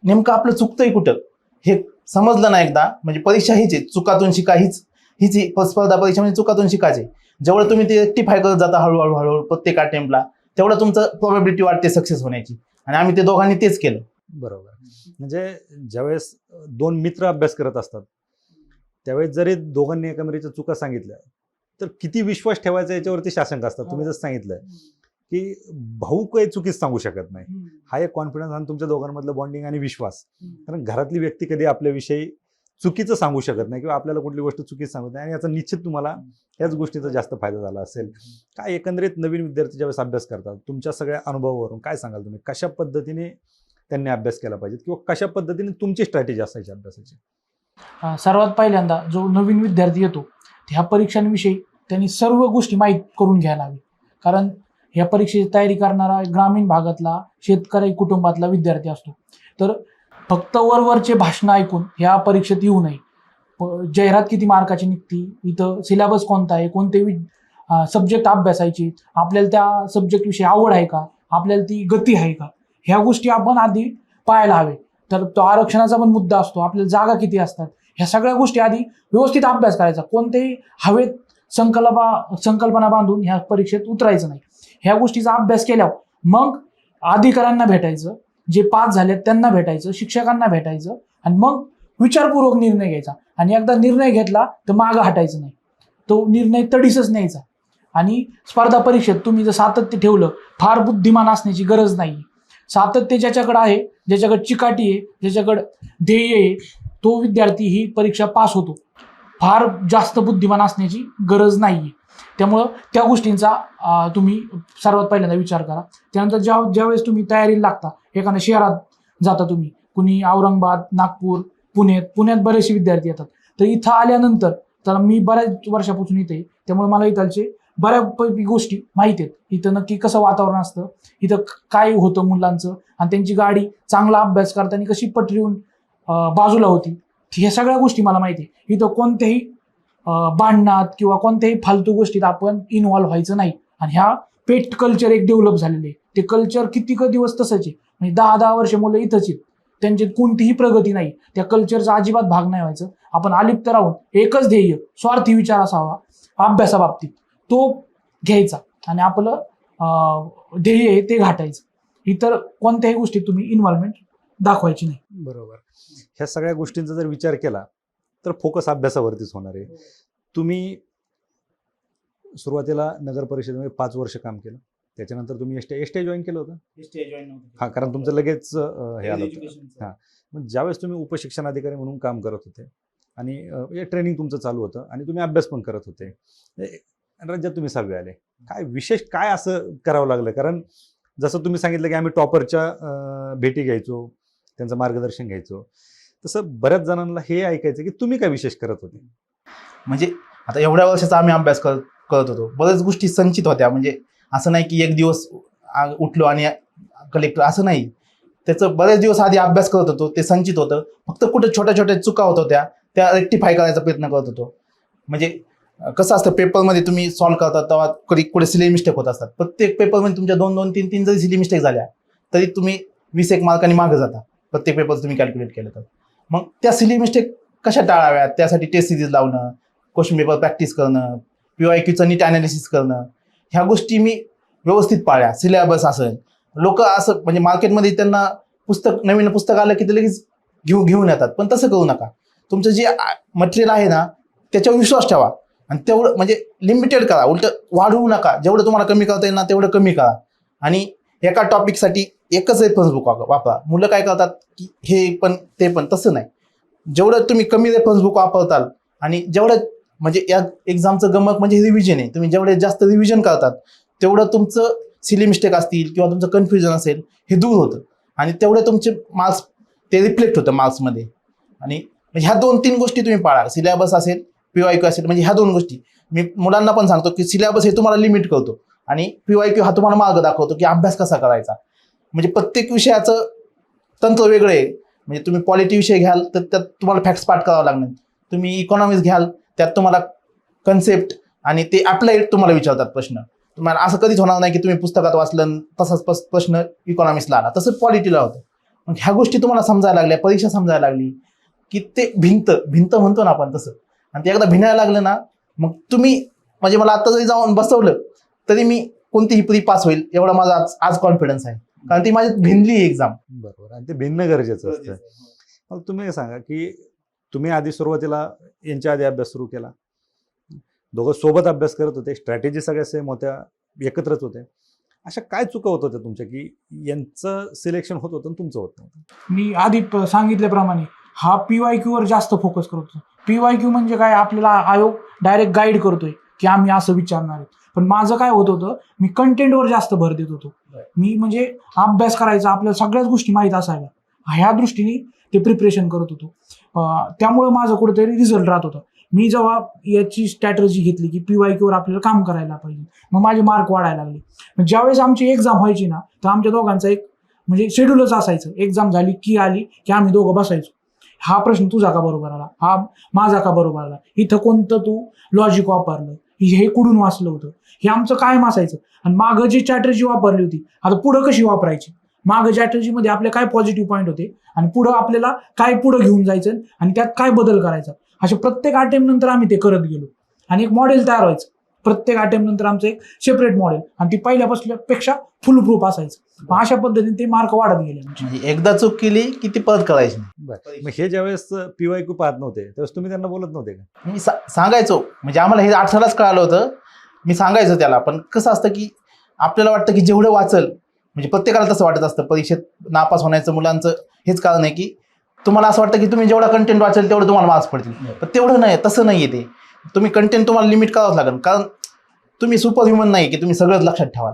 नेमकं आपलं चुकतंय कुठं हे समजलं ना एकदा, म्हणजे परीक्षा हीच आहे, चुकातून शिका हीच हीच स्पर्धा परीक्षा म्हणजे चुकातून शिकायचे. जेवढं तुम्ही ते रेक्टिफाय करत जाता हळूहळू प्रत्येक अटेम्प्टला, तेवढं तुमचं प्रोबॅबिलिटी वाढते सक्सेस होण्याची. आणि आम्ही ते दोघांनी तेच केलं. बरोबर. म्हणजे ज्यावेळेस दोन मित्र अभ्यास करत असतात त्यावेळेस जरी दोघांनी एकमेकांच्या चुका सांगितल्या तर किती विश्वास ठेवायचा याच्यावरती शासंक असतात. तुम्ही जसं सांगितलं की भाऊ काही चुकीच सांगू शकत नाही. हा एक कॉन्फिडन्स आणि तुमच्या दोघांमधलं बॉन्डिंग आणि विश्वास. कारण घरातली व्यक्ती कधी आपल्याविषयी चुकीचं सांगू शकत नाही किंवा आपल्याला कुठली गोष्ट चुकीच सांगत नाही आणि याचा निश्चित तुम्हाला याच गोष्टीचा जास्त फायदा झाला असेल. काय एकंदरीत नवीन विद्यार्थी ज्यावेळेस अभ्यास करतात तुमच्या सगळ्या अनुभवावरून काय सांगाल तुम्ही, कशा पद्धतीने त्यांनी अभ्यास केला पाहिजे किंवा कशा पद्धतीने तुमची स्ट्रॅटेजी असायची अभ्यासाची? सर्वात पहिल्यांदा जो नवीन विद्यार्थी येतो ह्या परीक्षांविषयी त्यांनी सर्व गोष्टी माहीत करून घ्यायला हवी. कारण ह्या परीक्षेची तयारी करणारा ग्रामीण भागातला शेतकरी कुटुंबातला विद्यार्थी असतो. तर फक्त वरवरचे भाषणं ऐकून ह्या परीक्षेत येऊ नये. जाहिरात किती मार्काची निघती, इथं सिलेबस कोणता आहे, कोणते सब्जेक्ट अभ्यासायचे, आपल्याला त्या सब्जेक्टविषयी आवड आहे का, आपल्याला ती गती आहे का, ह्या गोष्टी आपण आधी पाहायला हवे. तर तो आरक्षणाचा पण मुद्दा असतो, आपल्याला जागा किती असतात, ह्या सगळ्या गोष्टी आधी व्यवस्थित अभ्यास करायचा. कोणतेही हवेत संकल्पना बांधून ह्या परीक्षेत उतरायचं नाही. ह्या गोष्टीचा अभ्यास केल्यावर मग अधिकाऱ्यांना भेटायचं, जे पास झालेत त्यांना भेटायचं, शिक्षकांना भेटायचं आणि मग विचारपूर्वक निर्णय घ्यायचा. आणि एकदा निर्णय घेतला तर मागं हटायचं नाही, तो निर्णय तडीसच न्यायचा. आणि स्पर्धा परीक्षेत तुम्ही जर सातत्य ठेवलं, फार बुद्धिमान असण्याची गरज नाही. सातत्य ज्याच्याकडे आहे, ज्याच्याकडे चिकाटी आहे, ज्याच्याकडे ध्येय आहे, तो विद्यार्थी ही परीक्षा पास होतो. फार जास्त बुद्धिमान असण्याची गरज नाही. त्यामुळं त्या गोष्टींचा तुम्ही सर्वात पहिल्यांदा विचार करा. त्यानंतर ज्यावेळेस तुम्ही तयारीला लागता, एखाद्या शहरात जाता तुम्ही, कुणी औरंगाबाद, नागपूर, पुण्यात बरेचसे विद्यार्थी येतात. तर इथं आल्यानंतर, तर मी बऱ्याच वर्षापासून इथे आहे, त्यामुळे मला इथलचे बऱ्यापैकी गोष्टी माहिती आहेत. इथं नक्की कसं वातावरण असतं, इथं काय होतं मुलांचं, आणि त्यांची गाडी चांगला अभ्यास करताना कशी पटरीहून बाजूला होती, ह्या सगळ्या गोष्टी मला माहिती आहे. इथं कोणत्याही भांडणात किंवा कोणत्याही फालतू गोष्टीत आपण इन्व्हॉल्व्ह व्हायचं नाही. आणि ह्या पेट कल्चर एक डेव्हलप झालेले आहे. ते कल्चर कितीक दिवस तसंच आहे, म्हणजे 10-10 वर्ष मुलं इथंच आहेत, त्यांची कोणतीही प्रगती नाही. त्या कल्चरचा अजिबात भाग नाही व्हायचं. आपण अलिप्त राहून एकच ध्येय, स्वार्थी विचार असावा अभ्यासाबाबतीत, तो घ्यायचा आणि आपलं ध्येय आहे ते गाठायचं. इतर कोणत्याही गोष्टीत तुम्ही इन्व्हॉल्वमेंट दाखवायची नाही. बरोबर. ह्या सगळ्या गोष्टींचा जर विचार केला तर फोकस अभ्यासावरतीच होणार आहे. तुम्ही सुरुवातीला नगर परिषदेमध्ये 5 वर्ष काम केलं, त्याच्यानंतर तुम्ही एसटी जॉईन केलं होतं? हा, कारण तुमचं लगेच हे आलं होतं. हां, मग ज्यावेळेस तुम्ही उपशिक्षणाधिकारी म्हणून काम करत होते आणि ट्रेनिंग तुमचं चालू होतं आणि तुम्ही अभ्यास पण करत होते, राज्यात तुम्ही 6वे आले, काय विशेष काय असं करावं लागलं? कारण जसं तुम्ही सांगितलं की आम्ही टॉपरच्या भेटी घ्यायचो, त्यांचं मार्गदर्शन घ्यायचो, तसं बऱ्याच जणांना हे ऐकायचं की तुम्ही काय विशेष करत होते. म्हणजे आता एवढ्या वर्षाचा आम्ही अभ्यास करत होतो, बऱ्याच गोष्टी संचित होत्या. म्हणजे असं नाही की एक दिवस उठलो आणि कलेक्टर, असं नाही. त्याचं बरेच दिवस आधी अभ्यास करत होतो, ते संचित होतं. फक्त कुठे छोट्या छोट्या चुका होत होत्या, त्या रेक्टिफाय करायचा प्रयत्न करत होतो. म्हणजे कसं असतं, पेपरमध्ये तुम्ही सॉल्व्ह करता तेव्हा कधी कुठे सिली मिस्टेक होत असतात. प्रत्येक पेपरमध्ये तुमच्या 2-2, 3-3 जरी सिली मिस्टेक झाल्या तरी तुम्ही 20 मार्कांनी मागे जाता, प्रत्येक पेपर तुम्ही कॅल्क्युलेट केलं तर. मग त्या सिली मिस्टेक कशा टाळाव्यात, त्यासाठी टेस्ट सिरीज लावणं, क्वेश्चन पेपर प्रॅक्टिस करणं, PYQचं नीट अनालिसिस करणं, ह्या गोष्टी मी व्यवस्थित पाळल्या. सिलेबस असेल, लोक असं म्हणजे मार्केटमध्ये त्यांना नवीन पुस्तक आलं की ते लगेच घेऊन येतात, पण तसं करू नका. तुमचं जे मटेरियल आहे ना त्याच्यावर विश्वास ठेवा आणि तेवढं म्हणजे लिमिटेड करा, उलट वाढवू नका. जेवढं तुम्हाला कमी करता येईल ना तेवढं कमी करा. आणि एका टॉपिकसाठी एकच रेफरन्स बुक वापरा. मुलं काय करतात की हे पण ते पण, तसं नाही. जेवढं तुम्ही कमी रेफरन्स बुक वापरताल आणि जेवढं म्हणजे या एक्झामचं गमक म्हणजे रिव्हिजन आहे, तुम्ही जेवढे जास्त रिव्हिजन करतात तेवढं तुमचं सिली मिस्टेक असतील किंवा तुमचं कन्फ्युजन असेल हे दूर होतं आणि तेवढे तुमचे मार्क्स ते रिफ्लेक्ट होतं मार्क्समध्ये. आणि ह्या 2-3 गोष्टी तुम्ही पाळा, सिलेबस असेल, PYQ असेल. म्हणजे ह्या 2 गोष्टी मी मुलांना पण सांगतो की सिलेबस हे तुम्हाला लिमिट करतो आणि PYQ हा तुम्हाला मार्ग दाखवतो की अभ्यास कसा करायचा. म्हणजे प्रत्येक विषयाचं तंत्र वेगळं आहे. म्हणजे तुम्ही पॉलिटी विषय घ्याल तर त्यात तुम्हाला फॅक्ट्स पाठ करावं लागणार. तुम्ही इकॉनॉमिक्स घ्याल त्यात तुम्हाला कन्सेप्ट आणि ते अप्लाइड तुम्हाला विचारतात प्रश्न. तुम्हाला असं कधीच होणार नाही की तुम्ही पुस्तकात वाचलं तसाच प्रश्न इकॉनॉमिक्सला आला, तसं पॉलिटीला होतं. मग ह्या गोष्टी तुम्हाला समजायला लागल्या, परीक्षा समजायला लागली की ते भिंत म्हणतो ना आपण तसं, आणि ते एकदा भिनायला लागलं ना, मग तुम्ही म्हणजे मला आता जरी जाऊन बसवलं तरी मी कोणतीही प्री पास होईल एवढा माझा आज कॉन्फिडन्स आहे, कारण ती माझी भिनली एक्झाम. बरोबर, आणि ते भिन्न गरजेचं असतं. मग तुम्ही हे सांगा की तुम्ही आधी सुरुवातीला यांच्या आधी अभ्यास सुरू केला, दोघं सोबत अभ्यास करत होते, स्ट्रॅटेजी सगळ्या सेम होत्या, एकत्रच होते. अशा काय चुका होत होत्या तुमच्या की यांचं सिलेक्शन होत होतं आणि तुमचं होत नव्हतं? मी आधी सांगितल्याप्रमाणे हा PYQ वर जास्त फोकस करतो. PYQ म्हणजे काय, आपल्याला आयोग डायरेक्ट गाईड करतोय की आम्ही असं विचारणार आहे. पण माझं काय होत होतं, मी कंटेंटवर जास्त भर देत होतो. मी म्हणजे अभ्यास करायचा, आपल्याला सगळ्याच गोष्टी माहीत असायला, ह्या दृष्टीने ते प्रिपरेशन करत होतो. त्यामुळे माझं कुठेतरी रिझल्ट राहत होता. मी जेव्हा याची स्ट्रॅटेजी घेतली की PYQ वर आपल्याला काम करायला पाहिजे, मग माझे मार्क वाढायला लागले. ज्यावेळेस आमची एक्झाम व्हायची ना, तर आमच्या दोघांचा एक म्हणजे शेड्यूलच असायचं. एक्झाम झाली की आली की आम्ही दोघं बसायचो. हा प्रश्न तुझा का बरोबर आला, हा माझा का बरोबर आला, इथं कोणतं तू लॉजिक वापरलं, हे कुठून वाचलं होतं, हे आमचं कायम असायचं. आणि मागं जी स्ट्रॅटेजी वापरली होती, आता पुढं कशी वापरायची, मागं स्ट्रॅटेजीमध्ये आपले काय पॉझिटिव्ह पॉईंट होते आणि पुढं आपल्याला काय पुढं घेऊन जायचं आणि त्यात काय बदल करायचा, अशा प्रत्येक अटेम्प्ट नंतर आम्ही ते करत गेलो आणि एक मॉडेल तयार व्हायचं. प्रत्येक अटेम्प्ट नंतर आमचं एक सेपरेट मॉडेल, आणि ती पहिल्यापासूनपेक्षा फुल प्रूफ असायचं. मग अशा पद्धतीने ते मार्क वाढत गेले. म्हणजे एकदा चूक केली की ती परत करायची नाही. बरं, मग हे ज्यावेळेस PYQ पाहत नव्हते त्यावेळेस तुम्ही त्यांना बोलत नव्हते का? मी सांगायचो, म्हणजे आम्हाला हे 8 सालाच कळालं होतं, मी सांगायचो त्याला. पण कसं असतं की आपल्याला वाटतं की जेवढं वाचल, म्हणजे प्रत्येकाला तसं वाटत असतं, परीक्षेत नापास होण्याचं मुलांचं हेच कारण आहे की तुम्हाला असं वाटतं की तुम्ही जेवढा कंटेंट वाचेल तेवढं तुम्हाला मार्क्स पडतील. पण तेवढं नाही, तसं नाही आहे ते. तुम्ही कंटेंट तुम्हाला लिमिट करावंच लागेल, कारण तुम्ही सुपर ह्युमन नाही की तुम्ही सगळंच लक्षात ठेवाल.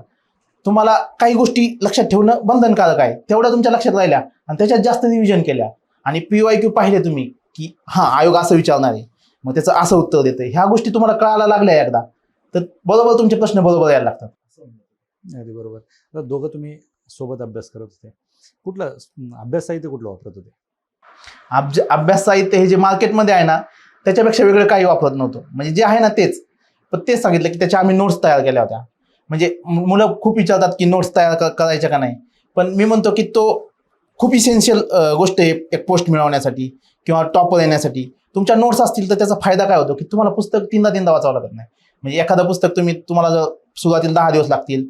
तुम्हाला काही गोष्टी लक्षात ठेवणं बंधनकारक आहे, तेवढ्या तुमच्या लक्षात राहिल्या आणि त्याच्यात जास्त रिव्हिजन केल्या आणि PYQ पाहिले तुम्ही की हां आयोग असं विचारणार आहे, मग त्याचं असं उत्तर देतं, ह्या गोष्टी तुम्हाला कळायला लागल्या एकदा, तर बरोबर तुमचे प्रश्न बरोबर यायला लागतात. अगदी बरोबर. आता दोघं तुम्ही सोबत अभ्यास करत होते, कुठलं अभ्यास साहित्य कुठलं वापरत होते? अभ्यास साहित्य हे जे मार्केटमध्ये आहे ना, त्याच्यापेक्षा वेगळं काही वापरत नव्हतं. म्हणजे जे आहे ना तेच, पण तेच सांगितलं की त्याच्या आम्ही नोट्स तयार केल्या होत्या. म्हणजे मुलं खूप विचारतात की नोट्स तयार करायच्या का नाही, पण मी म्हणतो की तो खूप इसेन्शियल गोष्ट आहे एक पोस्ट मिळवण्यासाठी किंवा टॉपर येण्यासाठी. तुमच्या नोट्स असतील तर त्याचा फायदा काय होतो की तुम्हाला पुस्तक तीनदा वाचावं लागत नाही. म्हणजे एखादं पुस्तक तुम्हाला जर सुरुवातीला 10 दिवस लागतील,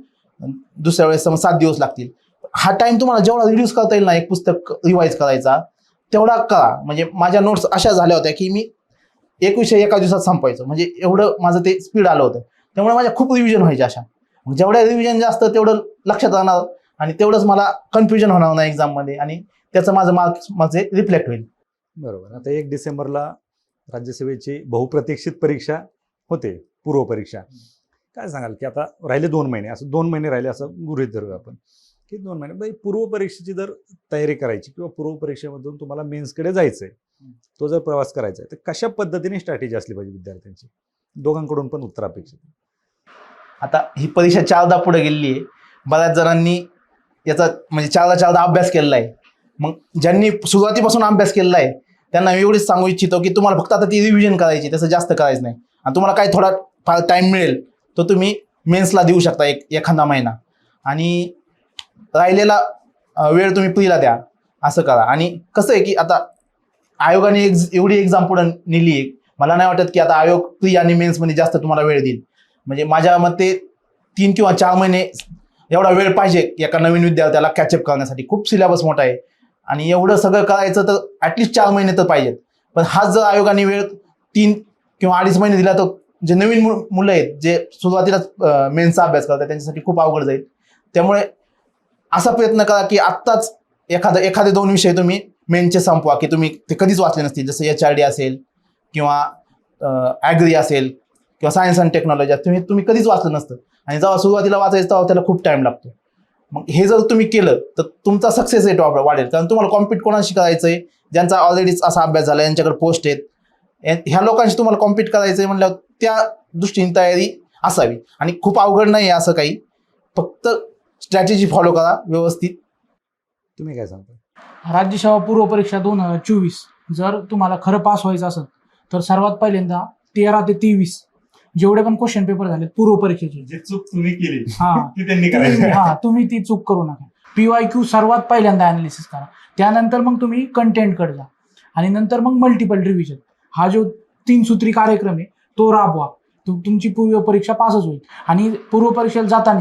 दुसऱ्या वेळेस समज 7 दिवस लागतील, हा टाइम तुम्हाला जेवढा रिड्यूस करता येईल ना एक पुस्तक रिवाईज करायचा, तेवढा करा. म्हणजे माझ्या नोट्स अशा झाल्या होत्या की मी एक विषय एका दिवसात संपवायचो, म्हणजे एवढं माझं ते स्पीड आलं होतं. त्यामुळे माझ्या खूप रिव्हिजन व्हायचे अशा. जेवढ्या रिव्हिजन जास्त तेवढं लक्षात राहणार आणि तेवढंच मला कन्फ्युजन होणार नाही एक्झाममध्ये, आणि त्याचं माझं मार्क्स माझे रिफ्लेक्ट होईल. बरोबर. आता 1 डिसेंबरला राज्यसेवेची बहुप्रतीक्षित परीक्षा होते, पूर्वपरीक्षा. काय सांगाल की आता राहिले 2 महिने, असं 2 महिने राहिले असं गृहीत धरूया आपण की 2 महिने पूर्वपरीक्षेची जर तयारी करायची किंवा पूर्वपरीक्षेमधून तुम्हाला मेन्सकडे जायचंय, तो जर प्रवास करायचा आहे, तर कशा पद्धतीने स्ट्रॅटेजी असली पाहिजे विद्यार्थ्यांची? दोघांकडून पण उत्तर अपेक्षित. आता ही परीक्षा 4दा पुढे गेलेली आहे. बऱ्याच जणांनी याचा म्हणजे 4दा अभ्यास केलेला आहे. मग ज्यांनी सुरुवातीपासून अभ्यास केलेला आहे त्यांना मी एवढीच सांगू इच्छितो की तुम्हाला फक्त आता ती रिव्हिजन करायची, त्याचं जास्त करायचं नाही. आणि तुम्हाला काही थोडा फार टाईम मिळेल तो तुम्ही मेन्सला देऊ शकता एखादा महिना, आणि राहिलेला वेळ तुम्ही प्रीला द्या, असं करा. आणि कसं आहे की आता आयोगाने एवढी एक्झाम पुढे नेली आहे, मला नाही वाटत की आता आयोग प्री आणि मेन्समध्ये जास्त तुम्हाला वेळ देईल. म्हणजे माझ्या मते 3 किंवा 4 महिने एवढा वेळ पाहिजे एका नवीन विद्यार्थ्याला कॅचअप करण्यासाठी. खूप सिलेबस मोठा आहे आणि एवढं सगळं करायचं तर ॲटलिस्ट 4 महिने तर पाहिजेत. पण हाच जर आयोगाने वेळ 3 किंवा 2.5 महिने दिला तर जे नवीन मुलं आहेत जे सुरुवातीलाच मेन्सचा अभ्यास करतात त्यांच्यासाठी खूप अवघड जाईल. त्यामुळे असा प्रयत्न करा की आत्ताच एखादे 2 विषय तुम्ही मेनचे संपवा की तुम्ही ते कधीच वाचले नसतील, जसं HRD असेल किंवा ॲग्री असेल किंवा सायन्स अँड टेक्नॉलॉजी तुम्ही कधीच वाचलं नसतं, आणि जेव्हा सुरुवातीला वाचायचं तेव्हा त्याला खूप टाइम लागतो. मग हे जर तुम्ही केलं तर तुमचा सक्सेस रेट वाढेल, कारण तुम्हाला कॉम्पिट कोणाशी करायचं आहे, ज्यांचा ऑलरेडीच असा अभ्यास झाला, यांच्याकडे पोस्ट आहेत, ह्या लोकांशी तुम्हाला कॉम्पिट करायचं आहे म्हणल्यावर त्या दृष्टीने तयारी असावी. आणि खूप अवघड नाही आहे असं काही, फक्त स्ट्रॅटेजी फॉलो करा व्यवस्थित. तुम्ही काय सांगता? राज्यसेवा पूर्वपरीक्षा 2024 जर तुम्हाला खरं पास व्हायचं असेल तर सर्वात पहिल्यांदा 13 ते 23 जेवढे पण क्वेश्चन पेपर झाले पूर्वपरीक्षेचे, जी चूक तुम्ही केली ती त्यांनी करायची, तुम्ही ती चूक करू नका. PYQ सर्वात पहिल्यांदा अनालिसिस करा, त्यानंतर मग तुम्ही कंटेंटकडे जा आणि नंतर मग मल्टिपल रिव्हिजन. हा जो तीन सूत्री कार्यक्रम आहे तो राबवा. तुमची पूर्व परीक्षा पासच होईल. आणि पूर्व परीक्षेला जाताना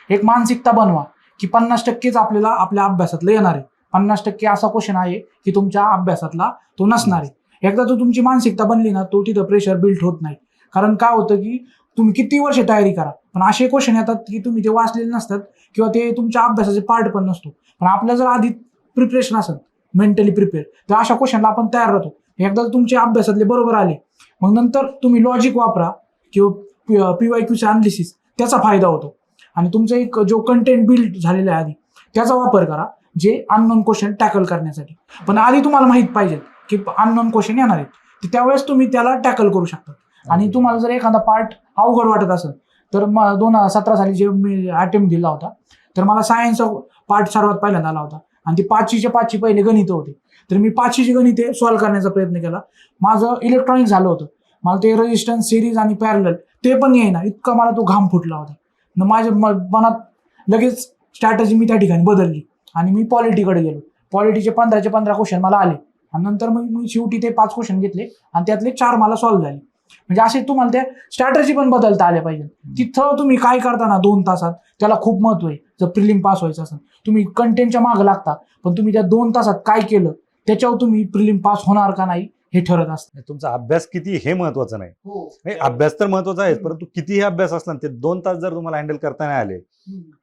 एक मानसिकता बनवा की 50%च आपल्याला आपल्या अभ्यासातलं येणार आहे. 50% असा क्वेश्चन आहे की तुमच्या अभ्यासातला तो नसणार आहे. एकदा तो तुमची मानसिकता बनली ना, तो तिथं प्रेशर बिल्ड होत नाही. कारण काय होतं की तुम्ही किती वर्ष तयारी करा, पण असे क्वेश्चन येतात की तुम्ही ते वाचलेले नसतात किंवा ते तुमच्या अभ्यासाचे पार्ट पण नसतो. पण आपल्या जर आधी प्रिपरेशन असेल, मेंटली प्रिपेअर, तर अशा क्वेश्चनला आपण तयार राहतो. एकदा तुमच्या अभ्यासातले बरोबर आले, मग नंतर तुम्ही लॉजिक वापरा किंवा PYQचे अनालिसिस, त्याचा फायदा होतो. आणि तुमचा एक जो कंटेंट बिल्ड झालेला आहे आधी, त्याचा वापर करा जे अननोन क्वेश्चन टॅकल करण्यासाठी. पण आधी तुम्हाला माहित पाहिजे की अननोन क्वेश्चन येणार आहेत, तर त्यावेळेस तुम्ही त्याला टॅकल करू शकता. आणि तुम्हाला जर एखादा पार्ट अवघड वाटत असेल तर 2017 साली जे मी अटेम्प्ट दिला होता, तर मला सायन्सचा पार्ट सर्वात पहिल्यांदा आला होता. आणि ती 5ची पहिले गणितं होते, तर मी 5ची गणिते सॉल्व्ह करण्याचा प्रयत्न केला. माझं इलेक्ट्रॉनिक झालं होतं, मला ते रेजिस्टन्स, सिरीज आणि पॅरलल ते पण येईना, इतका मला तो घाम फुटला होता. माझ्या मनात लगेच स्ट्रॅटजी मी त्या ठिकाणी बदलली आणि मी पॉलिटीकडे गेलो. पॉलिटीचे 15चे 15 क्वेश्चन मला आले आणि नंतर मग मी शेवटी ते 5 क्वेश्चन घेतले आणि त्यातले 4 मला सॉल्व्ह झाले. म्हणजे असे तुम्हाला त्या स्ट्रॅटजी पण बदलता आल्या पाहिजे. तिथं तुम्ही काय करताना 2 तासात, त्याला खूप महत्व आहे. जर प्रिलिम पास व्हायचं असेल, तुम्ही कंटेंटच्या मागं लागता, पण तुम्ही त्या 2 तासात काय केलं त्याच्यावर तुम्ही प्रिलिम पास होणार का नाही हे ठरत असतं. तुमचा अभ्यास किती हे महत्वाचं नाही. अभ्यास तर महत्वाचा आहे, परंतु कितीही अभ्यास असला ते 2 तास जर तुम्हाला हँडल करता नाही आले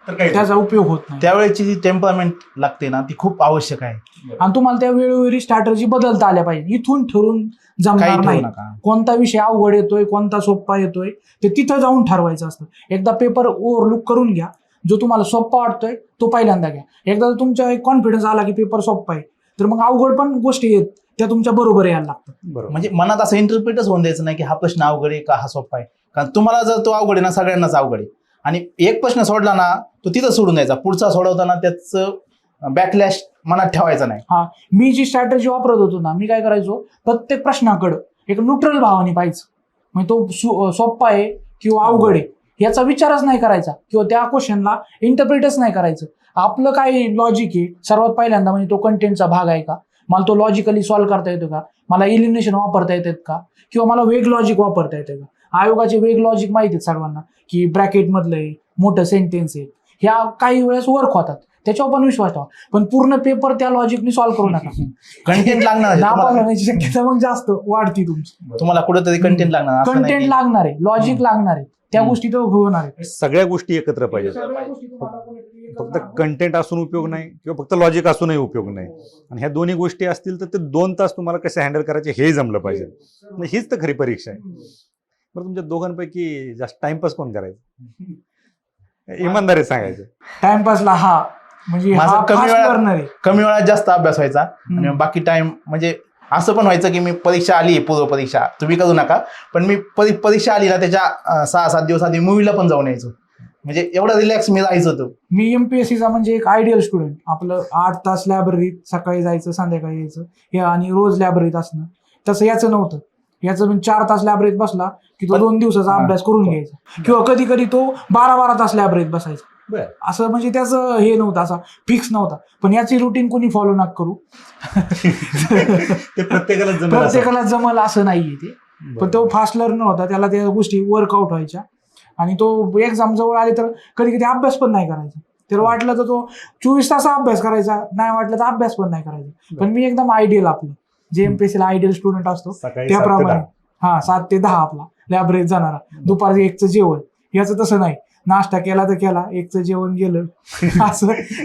तर काही त्याचा उपयोग होत नाही. त्यावेळेची जी टेम्परमेंट लागते ना, ती खूप आवश्यक आहे. आणि तुम्हाला त्या वेळोवेळी स्ट्रॅटजी बदलता आल्या पाहिजे. इथून ठरून काही जमणार ठेवू नाही. नका. कोणता विषय अवघड येतोय, कोणता सोपा येतोय, ते तिथं जाऊन ठरवायचं असतं. एकदा पेपर ओव्हरलुक करून घ्या. जो तुम्हाला सोपा वाटतोय तो पहिल्यांदा घ्या. एकदा तुमचा एक कॉन्फिडन्स आला की पेपर सोपा आहे, तर मग अवघड पण गोष्टी आहेत त्या तुमच्या बरोबर यायला लागतात. बरोबर. म्हणजे मनात असं इंटरप्रिटच होऊन द्यायचं नाही की हा प्रश्न अवघड आहे का हा सोपा आहे. कारण तुम्हाला जर तो अवघड आहे ना, सगळ्यांनाच अवघड आहे. आणि एक प्रश्न सोडला ना, तो तिथं सोडून द्यायचा. पुढचा सोडवताना त्याचं बॅकलॅश मनात ठेवायचा नाही. हा, मी जी स्ट्रॅटेजी वापरत होतो ना, मी काय करायचो, प्रत्येक प्रश्नाकडं एक न्यूट्रल भावाने पाहायचं. म्हणजे तो सोपा आहे किंवा अवघड आहे याचा विचारच नाही करायचा किंवा त्या क्वेश्चनला इंटरप्रिटच नाही करायचं. आपलं काय लॉजिक आहे सर्वात पहिल्यांदा, म्हणजे तो कंटेंटचा भाग आहे का, मला तो लॉजिकली सॉल्व्ह करता येतो का, मला इलिमिनेशन वापरता येतात का, किंवा मला वेग लॉजिक वापरता येते का. आयोगाचे वेग लॉजिक माहिती आहेत सर्वांना की ब्रॅकेट मधलं आहे, मोठं सेंटेन्स आहे, ह्या काही वेळेस वर्क होतात, त्याच्यावर पण विश्वास ठेवा. पण पूर्ण पेपर त्या लॉजिकनी सॉल्व्ह करू नका. कंटेंट लागणार आहे. नापास होण्याची शक्यता मग जास्त वाढती तुमची. तुम्हाला कुठेतरी कंटेंट लागणार, असं नाही कंटेंट की- लागणार आहे, लॉजिक लागणार आहे, त्या गोष्टी तर होणार आहे. सगळ्या गोष्टी एकत्र पाहिजेत. फक्त कंटेंट असून उपयोग नाही किंवा फक्त लॉजिक असूनही उपयोग नाही. आणि ह्या दोन्ही गोष्टी असतील तर ते 2 तास तुम्हाला कसे हँडल करायचे हे जमलं पाहिजे. हीच तर खरी परीक्षा आहे. बरं, तुमच्या दोघांपैकी जास्त टाइमपास कोण करायचं? इमानदारी सांगायचं. टाइमपासला हा म्हणजे माझा हा कमी fast वेळात- learner आहे. कमी वेळात जास्त अभ्यास व्हायचा आणि बाकी टाइम म्हणजे असं पण व्हायचं की मी परीक्षा आली, पूर्व परीक्षा तुम्ही करू नका, पण मी परीक्षा आली ना त्याच्या 6-7 दिवस आधी मूवीला पण जाऊन यायचो. म्हणजे एवढा रिलॅक्स मी जायचो होतो. मी MPSCचा म्हणजे एक आयडियल स्टुडंट. आपलं 8 तास लायब्ररीत सकाळी जायचं, संध्याकाळी यायचं, हे आणि रोज लायब्ररीत असणं. तसं याचं नव्हतं. याचं म्हणजे 4 तास लायब्ररीत बसला की तो 2 दिवसाचा अभ्यास करून घ्यायचा, किंवा कधी कधी तो 12-12 तास लायब्ररीत बसायचा. असं म्हणजे त्याचं हे नव्हतं, असा फिक्स नव्हता. पण याची रुटीन कोणी फॉलो नका करू. ते प्रत्येकाला जमल असं नाहीये ते. पण तो फास्ट लर्नर होता, त्याला त्या गोष्टी वर्कआउट व्हायच्या. आणि तो एक्झाम जवळ आले तर कधी कधी अभ्यास पण नाही करायचा. त्याला वाटलं तर तो 24 तास अभ्यास करायचा, नाही वाटलं तर अभ्यास पण नाही करायचा. पण मी एकदम आयडियल, आपलं जे MPSCला आयडियल स्टुडंट असतो त्याप्रमाणे 7 ते 10 आपला लायब्ररीत जाणारा, दुपारचं 1चं जेवण. याचं तसं नाही, नाश्ता केला तर केला, 1चं जेवण गेलं,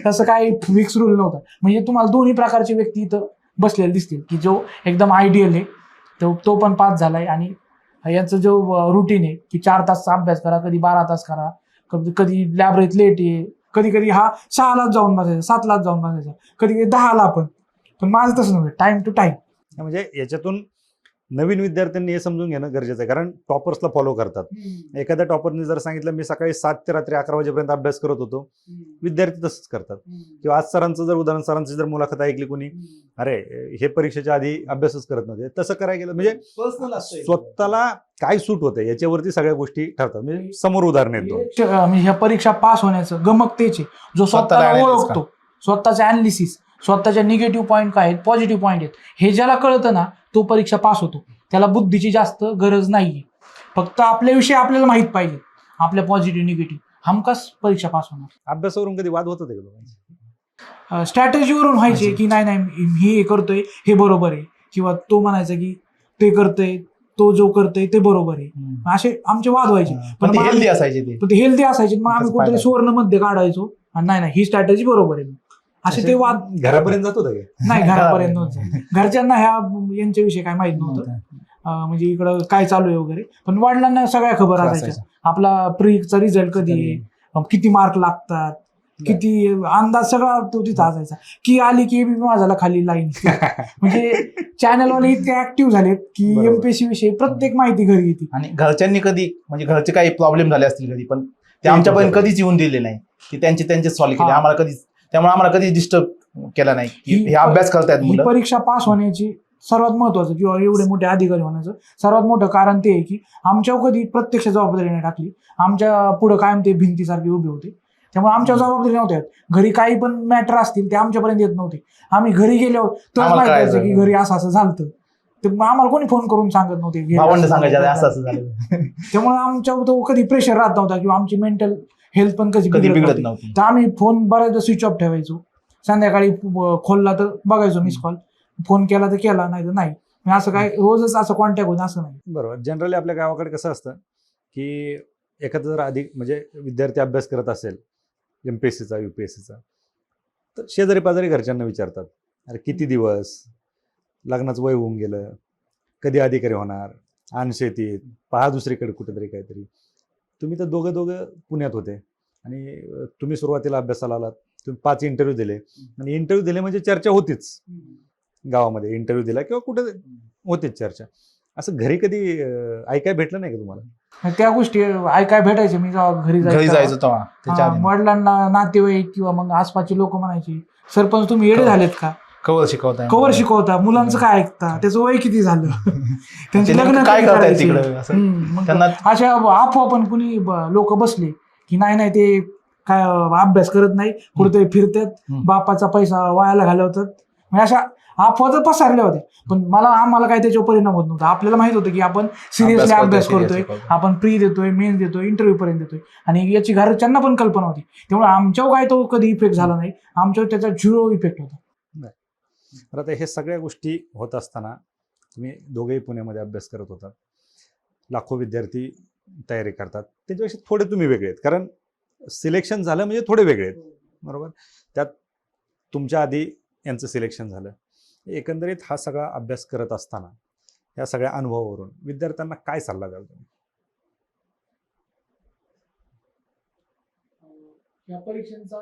असं काही फिक्स रूल नव्हता. म्हणजे तुम्हाला दोन्ही प्रकारचे व्यक्ती इथं बसलेले दिसतील, की जो एकदम आयडियल आहे तो पण पास झालाय, आणि याचं जो रुटीन आहे की 4 तासचा अभ्यास करा, कधी 12 तास करा, कधी लायब्ररीत लेट आहे, कधी कधी हा 6लाच जाऊन बसायचा, 7लाच जाऊन बसायचा, कधी कधी 10ला पण माझं तसं नव्हतं, टाइम टू टाइम. म्हणजे याच्यातून नवीन विद्यार्थ्यांनी हे समजून घेणं गरजेचं आहे, कारण टॉपर्सला फॉलो करतात. एखाद्या टॉपरने जर सांगितलं मी सकाळी 7 ते रात्री 11 वाजेपर्यंत अभ्यास करत होतो, विद्यार्थी तसंच करतात. किंवा आज सरांचं जर उदाहरण, सरांची जर मुलाखत ऐकली कोणी, अरे हे परीक्षेच्या आधी अभ्यासच करत नव्हते, तसं करायला गेलं म्हणजे स्वतःला काय सूट होतं याच्यावरती सगळ्या गोष्टी ठरतात. म्हणजे समोर उदाहरण येतो. म्हणजे ह्या परीक्षा पास होण्याचं गमक तेच आहे, जो स्वतःला ओळखतो, स्वतःचे अनालिसिस, स्वतःच्या निगेटिव्ह पॉईंट काय आहेत, पॉझिटिव्ह पॉईंट आहेत, हे ज्याला कळतं ना तो परीक्षा पास होतो. त्याला बुद्धीची जास्त गरज नाहीये. फक्त आपल्याविषयी आपल्याला माहित पाहिजे, आपल्या पॉझिटिव्ह निगेटिव्ह, हमखास परीक्षा पास होणार. अभ्यासावरून कधी वाद होत होते का दोघांचे? स्ट्रॅटेजीवरून व्हायचे की नाही मी हे करतोय हे बरोबर आहे, किंवा तो म्हणायचा की ते करतोय, तो जो करतोय ते बरोबर आहे. असे आमचे वाद व्हायचे. पण मग हेल्दी असायचे ते. ते हेल्दी असायचे. मग आम्ही त्याचा कुठेतरी फायदा. सुवर्ण मध्ये काढायचो आणि नाही ही स्ट्रॅटेजी बरोबर आहे. असे ते वाद घरापर्यंत जात होतं का? नाही घरापर्यंत नव्हतं. घरच्यांना यांच्याविषयी काय माहित नव्हतं, म्हणजे इकडं काय चालू आहे वगैरे. पण वडिलांना सगळ्या खबर असायच्या. आपला प्रीचा रिझल्ट कधी आहे, किती मार्क लागतात, किती अंदाज सगळा तो तिथं असायचा. की आली की माझ्याला खाली लाईन. म्हणजे चॅनलवाले इतके ऍक्टिव्ह झालेत की बरोबर. एमपीएससी विषयी प्रत्येक माहिती घरी येते. आणि घरच्यांनी कधी म्हणजे घरचे काही प्रॉब्लेम झाले असतील कधी, पण ते आमच्यापर्यंत कधीच येऊन दिले नाही की त्यांचे सॉल्व्ह केले. हा. आम्हाला कधीच, त्यामुळे आम्हाला कधीच डिस्टर्ब केला नाही की ही हे अभ्यास करतायत ही मुलं. परीक्षा पास होण्याची सर्वात महत्वाचं किंवा एवढे मोठे अधिकारी होण्याचं सर्वात मोठं कारण ते आहे की आमच्यावर कधी प्रत्यक्ष जबाबदारी नाही टाकली. आमच्या पुढे कायम ते भिंतीसारखे उभे होते. त्यामुळे आमच्या जबाबदारी नव्हत्या. घरी काही पण मॅटर असतील ते आमच्यापर्यंत येत नव्हते. आम्ही घरी गेल्यावर तर आम्हाला माहिती काय व्हायचं की झालं? घरी असं झालं. ते आम्हाला कोणी फोन करून सांगत नव्हते. भावंड सांगायचे असं झालं. त्यामुळे आमच्यावर तो कधी प्रेशर राहत नव्हता किंवा आमची मेंटल हेल्थ पण कधी कधी बिघडत बिघडत नव्हती. नव्हती. तर आम्ही फोन बऱ्याचदा स्विच ऑफ ठेवायचो. संध्याकाळी खोलला तर बघायचो मिस कॉल, फोन केला तर केला, नाही तर नाही. असं काय रोजच असं कॉन्टॅक्ट होतं असं नाही. बरोबर. जनरली आपल्या गावाकडे कसं असतं की एखादा जर अधिक म्हणजे विद्यार्थी अभ्यास करत असेल एमपीएससीचा युपीएससीचा, तर शेजारी पाजारी घरच्यांना विचारतात, अरे किती दिवस, लग्नाचं वय होऊन गेलं, कधी अधिकारी होणार, आण शेतीत, पहा दुसरीकडे कुठेतरी काहीतरी. तुम्ही तर दोघं पुण्यात होते आणि तुम्ही सुरुवातीला अभ्यासाला आलात. तुम्ही 5 इंटरव्ह्यू दिले आणि इंटरव्ह्यू दिले म्हणजे चर्चा होतीच गावामध्ये. इंटरव्ह्यू दिला किंवा कुठे होतीच चर्चा. असं घरी कधी ऐकाय भेटलं नाही का तुम्हाला? त्या गोष्टी ऐकाय भेटायचे. मी जेव्हा घरी घरी जायचो तेव्हा त्याच्या आधी वडिलांना नातेवाईक किंवा मग आसपासची लोक म्हणायची, सरपंच तुम्ही येडे झालेत का, कवर शिकवताय, कवर शिकवता, मुलांचं काय ऐकता, त्याचं वय किती झालं, त्यांची ते लग्न काय कधी करतायत करायची? तिकडे असं. मग त्यांना अशा अफवा पण कुणी लोक बसले की नाही ते काय अभ्यास करत नाही, कुठेतरी फिरतात, बापाचा पैसा वायाला घालवतात. म्हणजे अशा अफवा तर पसरल्या होत्या. पण आम्हाला काय त्याच्यावर परिणाम होत नव्हता. आपल्याला माहित होतं की आपण सिरियसली अभ्यास करतोय, आपण प्री देतोय, मेन्स देतोय, इंटरव्ह्यू पर्यंत देतोय, आणि याची घरच्यांना पण कल्पना होती. त्यामुळे आमच्यावर काय तो कधी इफेक्ट झाला नाही. आमच्यावर त्याचा 0 इफेक्ट होता. तर आता हे सगळ्या गोष्टी होत असताना तुम्ही दोघेही पुण्यामध्ये अभ्यास करत होतात. लाखो विद्यार्थी तयारी करतात, त्याच्यापेक्षा थोडे तुम्ही वेगळे आहेत, कारण सिलेक्शन झालं म्हणजे थोडे वेगळे आहेत. बरोबर. त्यात तुमच्या आधी यांचं सिलेक्शन झालं. एकंदरीत हा सगळा अभ्यास करत असताना या सगळ्या अनुभवावरून विद्यार्थ्यांना काय सल्ला द्याल तुम्ही? या परीक्षांचा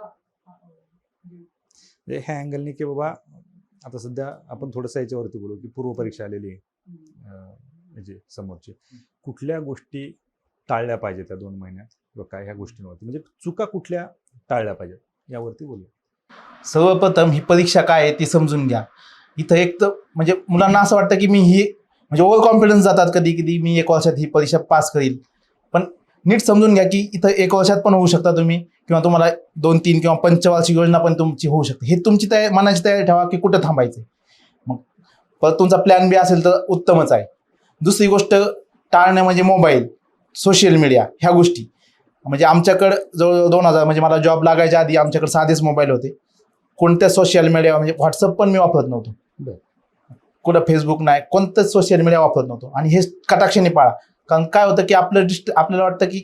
ह्या अँगलने की बाबा आता सध्या आपण थोडंसं याच्यावरती बोलू की पूर्वपरीक्षा आलेली आहे म्हणजे समोरची, कुठल्या गोष्टी टाळल्या पाहिजेत त्या 2 महिन्यात किंवा काय ह्या गोष्टींवरती, म्हणजे चुका कुठल्या टाळल्या पाहिजेत यावरती बोलू. सर्वप्रथम ही परीक्षा काय आहे ती समजून घ्या. इथं एक तर म्हणजे मुलांना असं वाटतं की मी ही म्हणजे ओव्हर कॉन्फिडन्स जातात कधी मी 1 वर्षात ही परीक्षा पास करील. पण नीट समजून घ्या की इथं 1 वर्षात पण होऊ शकता तुम्ही, किंवा तुम्हाला 2-3 किंवा पंचवार्षिक योजना पण तुमची होऊ शकते. हे तुमची मनाची तयारी ठेवा की कुठं थांबायचं. मग परत तुमचा प्लॅन बी असेल तर उत्तमच आहे. दुसरी गोष्ट टाळणं म्हणजे मोबाईल, सोशल मीडिया ह्या गोष्टी. म्हणजे आमच्याकडं जवळ 2000 म्हणजे मला जॉब लागायच्या आधी आमच्याकडे साधेच मोबाईल होते. कोणत्या सोशल मीडिया म्हणजे व्हॉट्सअप पण मी वापरत नव्हतो, कुठं फेसबुक नाही, कोणतंच सोशल मीडिया वापरत नव्हतो. आणि हे कटाक्षाने पाळा. कारण काय होतं की आपल्याला वाटतं की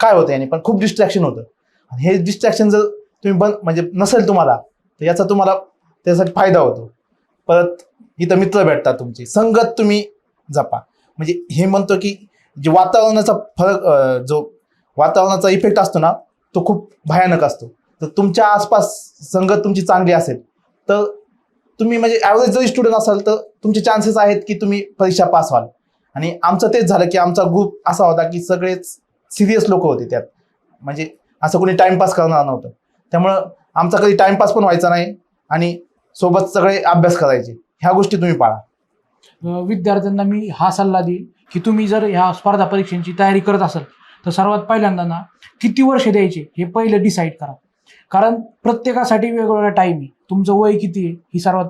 काय होतं याने, पण खूप डिस्ट्रॅक्शन होतं. आणि हे डिस्ट्रॅक्शन जर तुम्ही म्हणजे नसेल तुम्हाला, तर याचा तुम्हाला त्यासाठी फायदा होतो. परत इथं मित्र भेटतात, तुमची संगत तुम्ही जपा. म्हणजे हे म्हणतो की जे वातावरणाचा फरक, जो वातावरणाचा इफेक्ट असतो ना, तो खूप भयानक असतो. तर तुमच्या आसपास संगत तुमची चांगली असेल तर तुम्ही म्हणजे ॲव्हरेज जरी स्टुडंट असाल तर तुमचे चान्सेस आहेत की तुम्ही परीक्षा पास व्हाल. आणि आमचं तेच झालं की आमचा ग्रुप असा होता की सगळेच सिरियस लोक होते त्यात. म्हणजे असं कोणी टाइमपास करणार नव्हतं. त्यामुळं आमचा कधी टाइमपास पण व्हायचा नाही आणि सोबत सगळे अभ्यास करायचे. ह्या गोष्टी तुम्ही पाळा. विद्यार्थ्यांना मी हा सल्ला देईल की तुम्ही जर ह्या स्पर्धा परीक्षांची तयारी करत असाल तर सर्वात पहिल्यांदा ना किती वर्ष द्यायचे हे पहिलं डिसाईड करा. कारण प्रत्येकासाठी वेगवेगळा टाईम आहे. तुमचं वय किती आहे ही सर्वात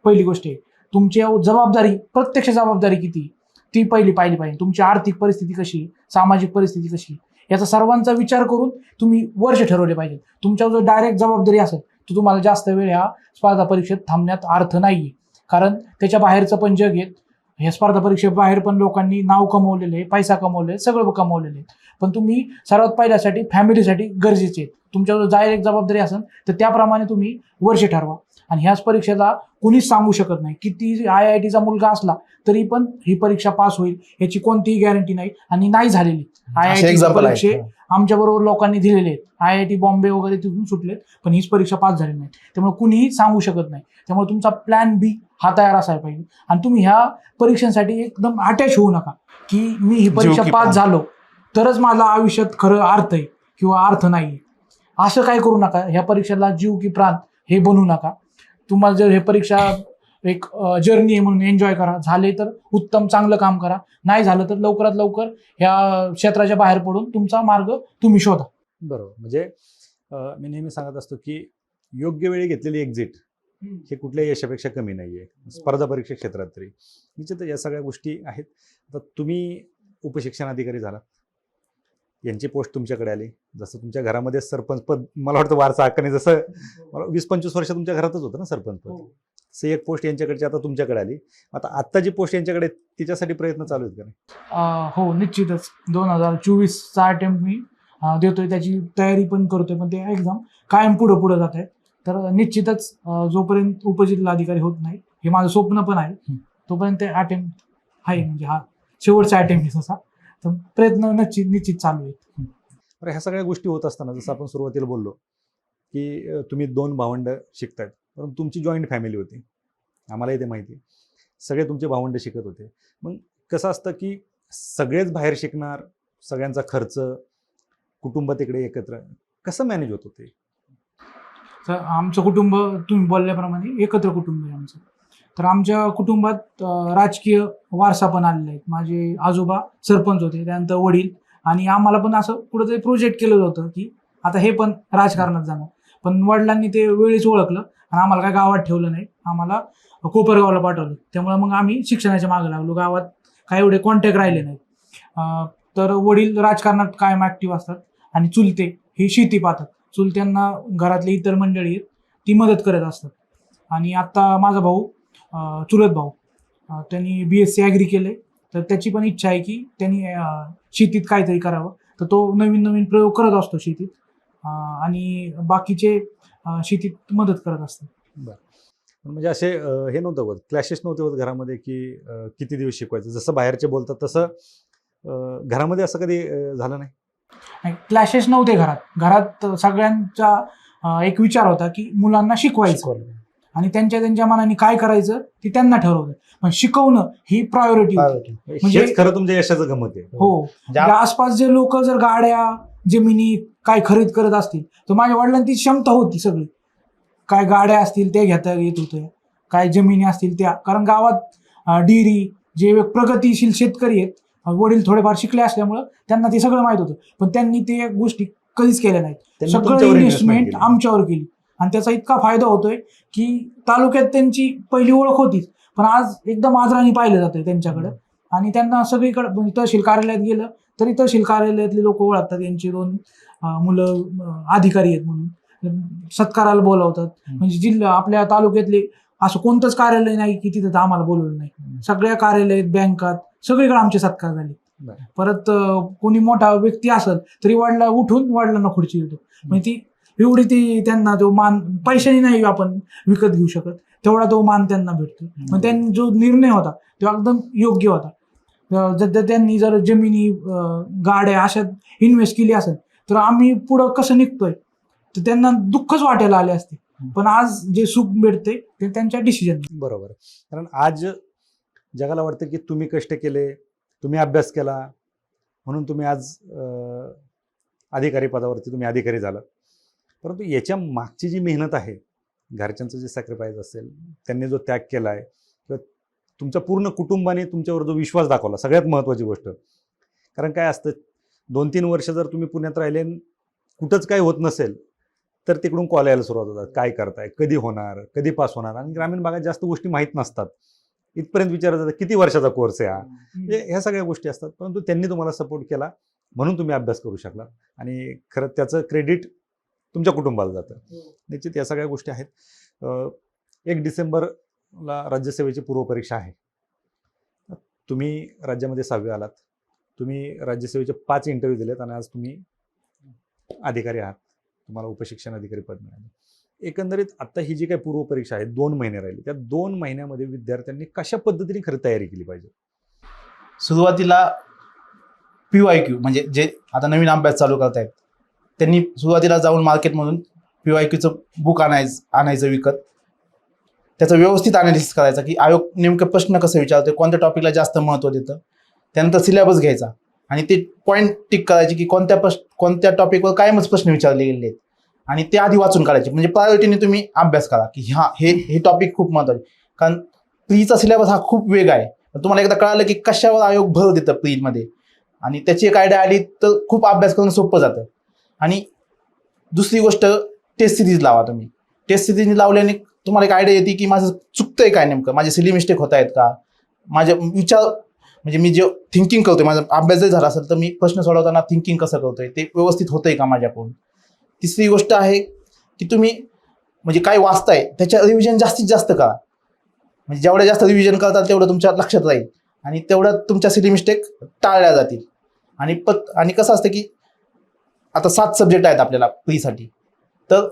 पहिली गोष्ट आहे. तुमची जबाबदारी, प्रत्यक्ष जबाबदारी किती, ती पहिली पाहिली पाहिजे. तुमची आर्थिक परिस्थिती कशी, सामाजिक परिस्थिती कशी, याचा सर्वांचा विचार करून तुम्ही वर्ष ठरवले पाहिजे. तुमच्यावर जर डायरेक्ट जबाबदारी असेल तर तुम्हाला जास्त वेळ ह्या स्पर्धा परीक्षेत थांबण्यात अर्थ नाहीये. कारण त्याच्या बाहेरचं पण जग आहे. हे स्पर्धा परीक्षेबाहेर पण लोकांनी नाव कमवलेलं आहे, पैसा कमवलेला आहे, सगळं कमवलेलं आहे. पण तुम्ही सर्वात पहिल्यासाठी फॅमिलीसाठी गरजेचे आहेत. तुमच्यावर डायरेक्ट जबाबदारी असेल तर त्याप्रमाणे तुम्ही वर्ष ठरवा. आणि ह्याच परीक्षेला कुणीच सांगू शकत नाही. किती IITचा मुलगा असला तरी पण ही परीक्षा पास होईल याची कोणतीही गॅरंटी नाही. आणि नाही झालेली IIT परीक्षे आमच्याबरोबर लोकांनी दिलेले आहेत. IIT बॉम्बे वगैरे तिथून सुटलेत पण हीच परीक्षा पास झाली नाही. त्यामुळे कुणीही सांगू शकत नाही. त्यामुळे तुमचा प्लॅन बी हा तयार असायला पाहिजे. आणि तुम्ही ह्या परीक्षांसाठी एकदम अटॅच होऊ नका की मी ही परीक्षा पास झालो तरच माझा आयुष्यात खरं अर्थ आहे किंवा अर्थ नाही. असं काय करू नका. ह्या परीक्षेला जीव की प्राण हे बनवू नका. तुम्हाला जर हे परीक्षा एक जर्नी आहे म्हणून एन्जॉय करा. झाले तर उत्तम चांगलं काम करा. नाही झालं तर लवकरात लवकर ह्या क्षेत्राच्या बाहेर पडून तुमचा मार्ग तुम्ही शोधा. बरोबर. म्हणजे मी नेहमी सांगत असतो की योग्य वेळी घेतलेली एक्झिट हे कुठल्याही यशापेक्षा कमी नाहीये. स्पर्धा परीक्षा क्षेत्रात तरी निश्चित या सगळ्या गोष्टी आहेत. आता तुम्ही उपशिक्षण अधिकारी झाला, यांची पोस्ट तुमच्याकडे आली. जसं तुमच्या घरामध्ये सरपंच पद मला वाटतं वारसा हक्काने, जसं मला 20-25 वर्ष तुमच्या घरातच होतं ना सरपंच पद, तसं एक पोस्ट यांच्याकडची आता तुमच्याकडे आली. आता जी पोस्ट यांच्याकडे तिच्यासाठी प्रयत्न चालू आहेत का नाही? हो, निश्चितच 2024चा अटेम्प्ट मी देतोय. त्याची तयारी पण करतोय. पण ते एक्झाम कायम पुढे जात आहे. तर निश्चितच जोपर्यंत उपजिल्हाधिकारी होत नाही, हे माझं स्वप्न पण आहे, तोपर्यंत अटेम्प्ट आहे. म्हणजे हा शेवटचा अटेम्प्ट आहे तसा. तर प्रयत्न निश्चित चालू आहेत. बरं, ह्या सगळ्या गोष्टी होत असताना जसं आपण सुरुवातीला बोललो की तुम्ही 2 भावंड शिकतायत, परंतु तुमची जॉईंट फॅमिली होती. आम्हालाही ते माहिती आहे. सगळे तुमचे भावंड शिकत होते. मग कसं असतं की सगळेच बाहेर शिकणार, सगळ्यांचा खर्च, कुटुंब तिकडे एकत्र, कसं मॅनेज होत होते? तर आमचं कुटुंब तुम्ही बोलल्याप्रमाणे एकत्र कुटुंब आहे आमचं. तर आमच्या कुटुंबात राजकीय वारसा पण आलेला आहे. माझे आजोबा सरपंच होते, त्यानंतर वडील. आणि आम्हाला पण असं कुठंतरी प्रोजेक्ट केलेलं होतं की आता हे पण राजकारणात जाणार. पण वडिलांनी ते वेळीच ओळखलं आणि आम्हाला काय गावात ठेवलं नाही. आम्हाला कोपरगावला पाठवलं. त्यामुळे मग आम्ही शिक्षणाच्या मागे लागलो. गावात काय एवढे कॉन्टॅक्ट राहिले नाहीत. तर वडील राजकारणात कायम ॲक्टिव्ह असतात आणि चुलते ही शेती पाहतात. चुलत्यांना घरातली इतर मंडळी आहेत ती मदत करत असतात. आणि आत्ता माझा भाऊ, चुलत भाऊ, त्यांनी BSc ॲग्री केले. तर त्याची पण इच्छा आहे की त्यांनी शेतीत काहीतरी करावं. तर तो नवीन प्रयोग करत असतो शेतीत. आणि बाकीचे शेतीत मदत करत असतात. बरं. म्हणजे असे हे नव्हतं होत, क्लॅशेस नव्हते होत घरामध्ये की किती दिवस शिकवायचं, जसं बाहेरचे बोलतात तसं घरामध्ये असं कधी झालं नाही? क्लॅशेस नव्हते घरात. घरात सगळ्यांचा एक विचार होता की मुलांना शिकवायचं आणि त्यांच्या मनाने काय करायचं ते त्यांना ठरवलं. पण शिकवणं ही प्रायोरिटी होती. म्हणजे खरं तुमच्या यशाचं गमत आहे. हो. आसपास जे लोक जर गाड्या, जमिनी काय खरेदी करत असतील तर माझ्या वडिलांची क्षमता होती सगळी. काय गाड्या असतील ते घेता येत होत्या, काय जमिनी असतील त्या. कारण गावात डेअरी जे प्रगतीशील शेतकरी आहेत, वडील थोडेफार शिकले असल्यामुळं त्यांना ते सगळं माहित होतं. पण त्यांनी ते गोष्टी कधीच केल्या नाहीत. सगळं इन्व्हेस्टमेंट आमच्यावर केली. आणि त्याचा इतका फायदा होतोय की तालुक्यात त्यांची पहिली ओळख होतीच, पण आज एकदम आदराने पाहिलं जातंय त्यांच्याकडे. आणि त्यांना सगळीकडे म्हणजे तहसील कार्यालयात गेलं तरी तहसील कार्यालयातले लोक ओळखतात. यांची 2 मुलं अधिकारी आहेत म्हणून सत्काराला बोलावतात. म्हणजे जिल्हा आपल्या तालुक्यातले असं कोणतंच कार्यालय नाही की तिथं आम्हाला बोलवलं नाही. सगळ्या कार्यालयात, बँकात सगळीकडे आमचे सत्कार झाले. परत कोणी मोठा व्यक्ती असेल तरी वडिलांना खुर्ची देतो. म्हणजे ती एवढी ती त्यांना तो मान पैशाने नाही आपण विकत घेऊ शकत, तेवढा तो मान त्यांना भेटतो. मग त्यांनी जो निर्णय होता तो एकदम योग्य होता. जर त्यांनी जर जमिनी, गाड्या अशा इन्व्हेस्ट केली असेल तर आम्ही पुढं कसं निघतोय तर त्यांना दुःखच वाटायला आले असते. पण आज जे सुख भेटते ते त्यांच्या डिसिजन. बरोबर. कारण आज जगाला वाटतं की तुम्ही कष्ट केले, तुम्ही अभ्यास केला म्हणून तुम्ही आज अधिकारी पदावरती तुम्ही अधिकारी झाला. परंतु याच्या मागची जी मेहनत आहे, घरच्यांचं जे सॅक्रिफाईस असेल, त्यांनी जो त्याग केला आहे, किंवा तुमच्या पूर्ण कुटुंबाने तुमच्यावर जो विश्वास दाखवला, सगळ्यात महत्त्वाची गोष्ट. कारण काय असतं, 2-3 वर्ष जर तुम्ही पुण्यात राहिले, कुठंच काही होत नसेल तर तिकडून कॉल यायला सुरुवात होतात. काय करताय, कधी होणार, कधी पास होणार. आणि ग्रामीण भागात जास्त गोष्टी माहीत नसतात. इथपर्यंत विचारलं जातं किती वर्षाचा कोर्स आहे हा. म्हणजे ह्या सगळ्या गोष्टी असतात, परंतु त्यांनी तुम्हाला सपोर्ट केला म्हणून तुम्ही अभ्यास करू शकला आणि खरं त्याचं क्रेडिट तुमच्या कुटुंबाला जातं. निश्चित या सगळ्या गोष्टी आहेत. 1 डिसेंबरला राज्यसेवेची पूर्वपरीक्षा आहे. तुम्ही राज्यामध्ये 6वे आलात. तुम्ही राज्यसेवेचे 5 इंटरव्ह्यू दिलेत आणि आज तुम्ही अधिकारी आहात. तुम्हाला उपशिक्षण अधिकारी पद मिळाले. एकंदरीत आता ही जी काही पूर्वपरीक्षा आहे 2 महिने राहिली, त्या 2 महिन्यामध्ये विद्यार्थ्यांनी कशा पद्धतीने खरं तयारी केली पाहिजे? सुरुवातीला PYQ म्हणजे जे आता नवीन अभ्यास चालू करतायत त्यांनी सुरुवातीला जाऊन मार्केटमधून PYQचं बुक आणायचं विकत, त्याचं व्यवस्थित अनालिसिस करायचा की आयोग नेमकं प्रश्न कसं विचारतोय, कोणत्या टॉपिकला जास्त महत्त्व देतं. त्यानंतर सिलेबस घ्यायचा आणि ते पॉईंट टिक करायचे की कोणत्या टॉपिकवर कायमच प्रश्न विचारले गेले आहेत आणि ते आधी वाचून काढायचे. म्हणजे प्रायोरिटीने तुम्ही अभ्यास करा की हे टॉपिक खूप महत्त्वाचे. कारण प्रीचा सिलेबस हा खूप वेगळा आहे. तुम्हाला एकदा कळालं की कशावर आयोग भर देतं प्रीमध्ये आणि त्याची एक आयडिया आली तर खूप अभ्यास करणं सोपं जातं. आणि दुसरी गोष्ट, टेस्ट सिरीज लावा तुम्ही. टेस्ट सिरीज लावल्याने तुम्हाला एक आयडिया येते की माझं चुकतंय काय, नेमकं माझे सिली मिस्टेक होत आहेत का, माझे विचार म्हणजे मी जे थिंकिंग करतोय, माझा अभ्यास जरी झाला असेल तर मी प्रश्न सोडवताना थिंकिंग कसं करतोय ते व्यवस्थित होतंय का माझ्याकडून. तिसरी गोष्ट आहे की तुम्ही म्हणजे काय वाचताय त्याच्या रिव्हिजन जास्तीत जास्त करा. म्हणजे जेवढ्या जास्त रिव्हिजन करताल तेवढं तुमच्या लक्षात राहील आणि तेवढ्या तुमच्या सिली मिस्टेक टाळल्या जातील. आणि कसं असतं की आता 7 सब्जेक्ट आहेत आपल्याला प्रीसाठी, तर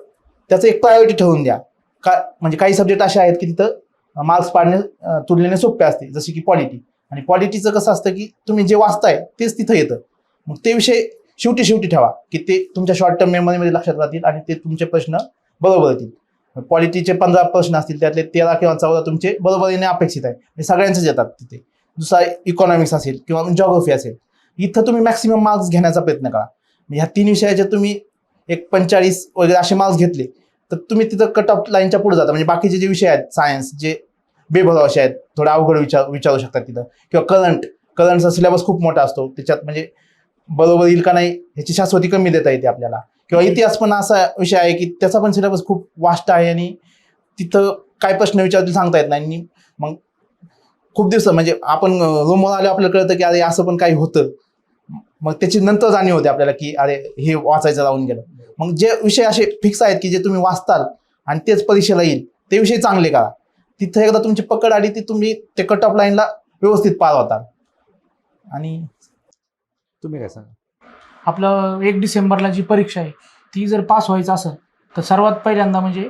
त्याचं एक प्रायोरिटी ठरवून द्या. म्हणजे काही सब्जेक्ट असे आहेत की तिथं मार्क्स पाडणे तुलनेने सोपे असते, जसे की पॉलिटी. आणि पॉलिटीचं कसं असतं की तुम्ही जे वाचताय तेच तिथं येतं. मग ते विषय शेवटी ठेवा की ते तुमच्या शॉर्ट टर्म मेमरीमध्ये लक्षात राहतील आणि ते तुमचे प्रश्न बरोबर येतील. पॉलिटीचे 15 प्रश्न असतील, त्यातले 13 किंवा 14 तुमचे बरोबर येणे अपेक्षित आहे. म्हणजे सगळ्यांचेच येतात तिथे. दुसरा इकॉनॉमिक्स असेल किंवा जॉग्राफी असेल, इथं तुम्ही मॅक्सिमम मार्क्स घेण्याचा प्रयत्न करा. ह्या 3 विषयाचे तुम्ही एक 45 वगैरे असे मार्क्स घेतले तर तुम्ही तिथं कट ऑफ लाईनच्या पुढे जाता. म्हणजे बाकीचे जे विषय आहेत सायन्स जे बेभरवसे आहेत, थोडा अवघड विचारू शकतात तिथं. किंवा करंटचा सिलेबस खूप मोठा असतो, त्याच्यात म्हणजे बरोबर येईल का नाही ह्याची शाश्वती कमी देता येते आपल्याला. किंवा इतिहास पण असा विषय आहे की त्याचा पण सिलेबस खूप वास्ट आहे आणि तिथं काय प्रश्न विचारतील सांगता येत नाही. आणि मग खूप दिवस म्हणजे आपण रूमवर आले आपल्याला कळतं की अरे असं पण काही होतं. मग त्याची नंतर जाणीव होते आपल्याला की अरे हे वाचायचं राहून गेलं. मग जे विषय असे फिक्स आहेत की जे तुम्ही वाचताल आणि तेच परीक्षेला येईल ते विषय चांगले करा. तिथं एकदा तुमची पकड आली ती तुम्ही ते कट ऑफ लाईनला व्यवस्थित पार होताल. आणि तुम्ही काय सांगा? आपलं 1 डिसेंबरला जी परीक्षा आहे ती जर पास व्हायचं असेल तर सर्वात पहिल्यांदा म्हणजे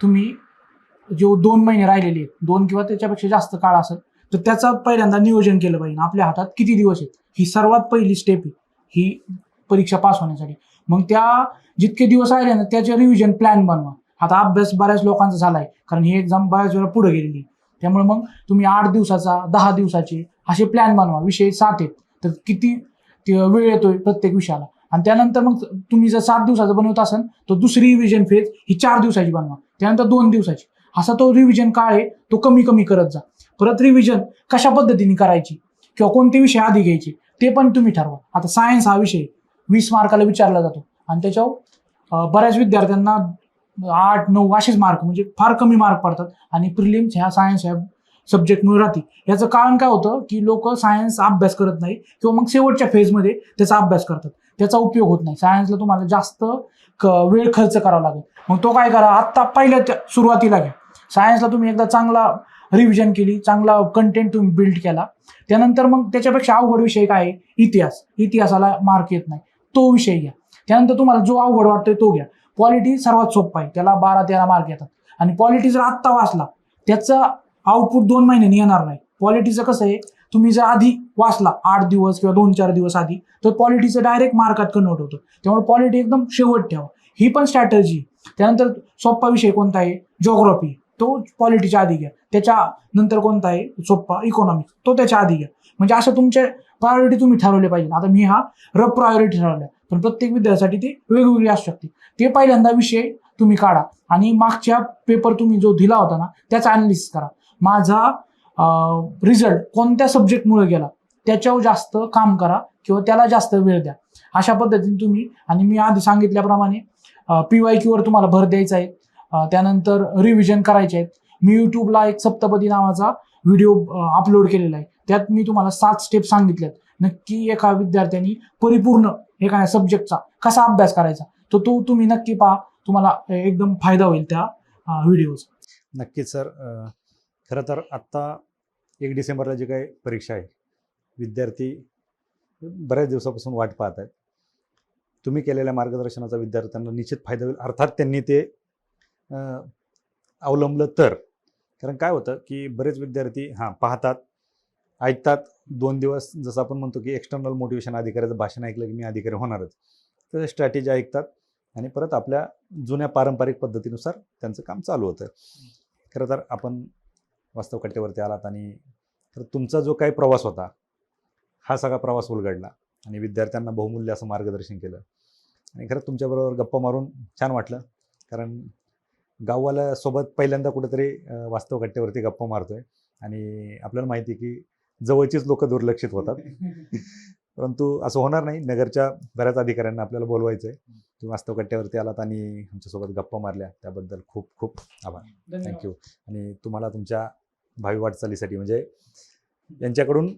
तुम्ही जो 2 महिने राहिलेले आहेत, 2 किंवा त्याच्यापेक्षा जास्त काळ असेल तर त्याचं पहिल्यांदा नियोजन केलं पाहिजे. आपल्या हातात किती दिवस आहेत ही सर्वात पहिली स्टेप आहे ही परीक्षा पास होण्यासाठी. मग त्या जितके दिवस राहिले ना त्याचे रिव्हिजन प्लॅन बनवा. आता अभ्यास बऱ्याच लोकांचा झाला आहे कारण ही एक्झाम बऱ्याच वेळा पुढे गेलेली, त्यामुळे मग तुम्ही 8 दिवसाचा 10 दिवसाचे असे प्लॅन बनवा. विषय 7 आहेत तर किती वेळ येतोय प्रत्येक विषयाला. आणि त्यानंतर मग तुम्ही जर 7 दिवसाचं बनवत असाल तर दुसरी रिव्हिजन फेज ही 4 दिवसाची बनवा, त्यानंतर 2 दिवसाची. असा तो रिव्हिजन काळ आहे तो कमी करत जा. परत रिव्हिजन कशा पद्धतीने करायची किंवा कोणते विषय आधी घ्यायचे ते पण तुम्ही ठरवा. आता सायन्स हा विषय 20 मार्काला विचारला जातो आणि त्याच्यावर बऱ्याच विद्यार्थ्यांना 8-9 असेच मार्क म्हणजे फार कमी मार्क पडतात आणि प्रिलिम्स ह्या सायन्स ह्या सब्जेक्टमुळे राहते. याचं कारण काय होतं की लोक सायन्स अभ्यास करत नाही किंवा मग शेवटच्या फेजमध्ये त्याचा अभ्यास करतात, त्याचा उपयोग होत नाही. सायन्सला तुम्हाला जास्त वेळ खर्च करावा लागेल. मग तो काय करा, आत्ता पहिल्या सुरुवातीला घ्या. सायन्सला तुम्ही एकदा चांगला रिव्हिजन केली, चांगला कंटेंट तुम्ही बिल्ड केला, त्यानंतर मग त्याच्यापेक्षा अवघड विषय काय आहे इतिहासाला मार्क येत नाही तो विषय घ्या. त्यानंतर तुम्हाला जो अवघड वाटतोय तो घ्या. पॉलिटी सर्वात सोपा आहे, त्याला 12-13 मार्क येतात. आणि पॉलिटी जर आत्ता वाचला त्याचा आउटपुट 2 महिन्यांनी येणार नाही. पॉलिटीचं कसं आहे, तुम्ही जर आधी वाचला 8 दिवस किंवा 2-4 दिवस आधी तर पॉलिटीचं डायरेक्ट मार्कात कन्वर्ट होतं. त्यामुळे पॉलिटी एकदम शेवट ठेवा, ही पण स्ट्रॅटर्जी. त्यानंतर सोपा विषय कोणता आहे जिओग्राफी, तो पॉलिटीच्या आधी घ्या. त्याच्यानंतर कोणता आहे सोपा इकॉनॉमिक्स, तो त्याच्या आधी घ्या. म्हणजे असं तुमचे प्रायोरिटी तुम्ही ठरवले पाहिजे. आता मी हा रफ प्रायोरिटी ठरवल्या, पण प्रत्येक विद्यार्थ्यासाठी ते वेगवेगळी असू शकते. ते पहिल्यांदा विषय तुम्ही काढा आणि मागच्या पेपर तुम्ही जो दिला होता ना त्याचा अनालिसिस करा. माझा रिझल्ट कोणत्या सब्जेक्टमुळे गेला त्याच्यावर जास्त काम करा किंवा त्याला जास्त वेळ द्या. अशा पद्धतीने तुम्ही, आणि मी आधी सांगितल्याप्रमाणे PYQ वर तुम्हाला भर द्यायचा आहे, त्यानंतर रिव्हिजन करायचे आहेत. मी युट्यूबला एक सप्तपदी नावाचा व्हिडिओ अपलोड केलेला आहे. त्यात मी तुम्हाला 7 स्टेप सांगितल्यात. नक्की एका विद्यार्थ्यांनी परिपूर्ण एका सब्जेक्टचा कसा अभ्यास करायचा तो तुम्ही नक्की पहा. तुम्हाला एकदम फायदा होईल त्या व्हिडिओचा. नक्कीच सर. खरं तर आत्ता 1 डिसेंबरला जी काही परीक्षा आहे, विद्यार्थी बऱ्याच दिवसापासून वाट पाहत आहेत. तुम्ही केलेल्या मार्गदर्शनाचा विद्यार्थ्यांना निश्चित फायदा होईल. अर्थात त्यांनी ते अवलंबलं तर. कारण काय होतं की बरेच विद्यार्थी पाहतात, ऐकतात, 2 दिवस जसं आपण म्हणतो की एक्सटर्नल मोटिवेशन, अधिकाऱ्याचं भाषण ऐकलं की मी अधिकारी होणारच, तर स्ट्रॅटेजी ऐकतात आणि परत आपल्या जुन्या पारंपरिक पद्धतीनुसार त्यांचं काम चालू होतं. खरं तर आपण वास्तव कट्ट्यावरती आलात आणि तर तुमचा जो काही प्रवास होता हा सगळा प्रवास उलगडला आणि विद्यार्थ्यांना बहुमूल्य असं मार्गदर्शन केलं. आणि खरं तुमच्याबरोबर गप्पा मारून छान वाटलं. कारण गाववाल्यासोबत पहिल्यांदा कुठेतरी वास्तव कट्ट्यावरती गप्पा मारतोय आणि आपल्याला माहिती आहे की जवळचीच लोक दुर्लक्षित होतात. परंतु असं होणार नाही. नगरच्या बऱ्याच अधिकाऱ्यांना आपल्याला बोलवायचं आहे. तुम्ही वास्तव कट्ट्यावरती आलात आणि आमच्यासोबत गप्पा मारल्या त्याबद्दल खूप खूप आभार. थँक्यू. आणि तुम्हाला तुमच्या भावी वाटचालीसाठी म्हणजे यांच्याकडून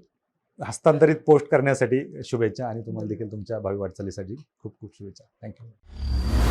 हस्तांतरित पोस्ट करण्यासाठी शुभेच्छा आणि तुम्हाला देखील तुमच्या भावी वाटचालीसाठी खूप खूप शुभेच्छा. थँक्यू.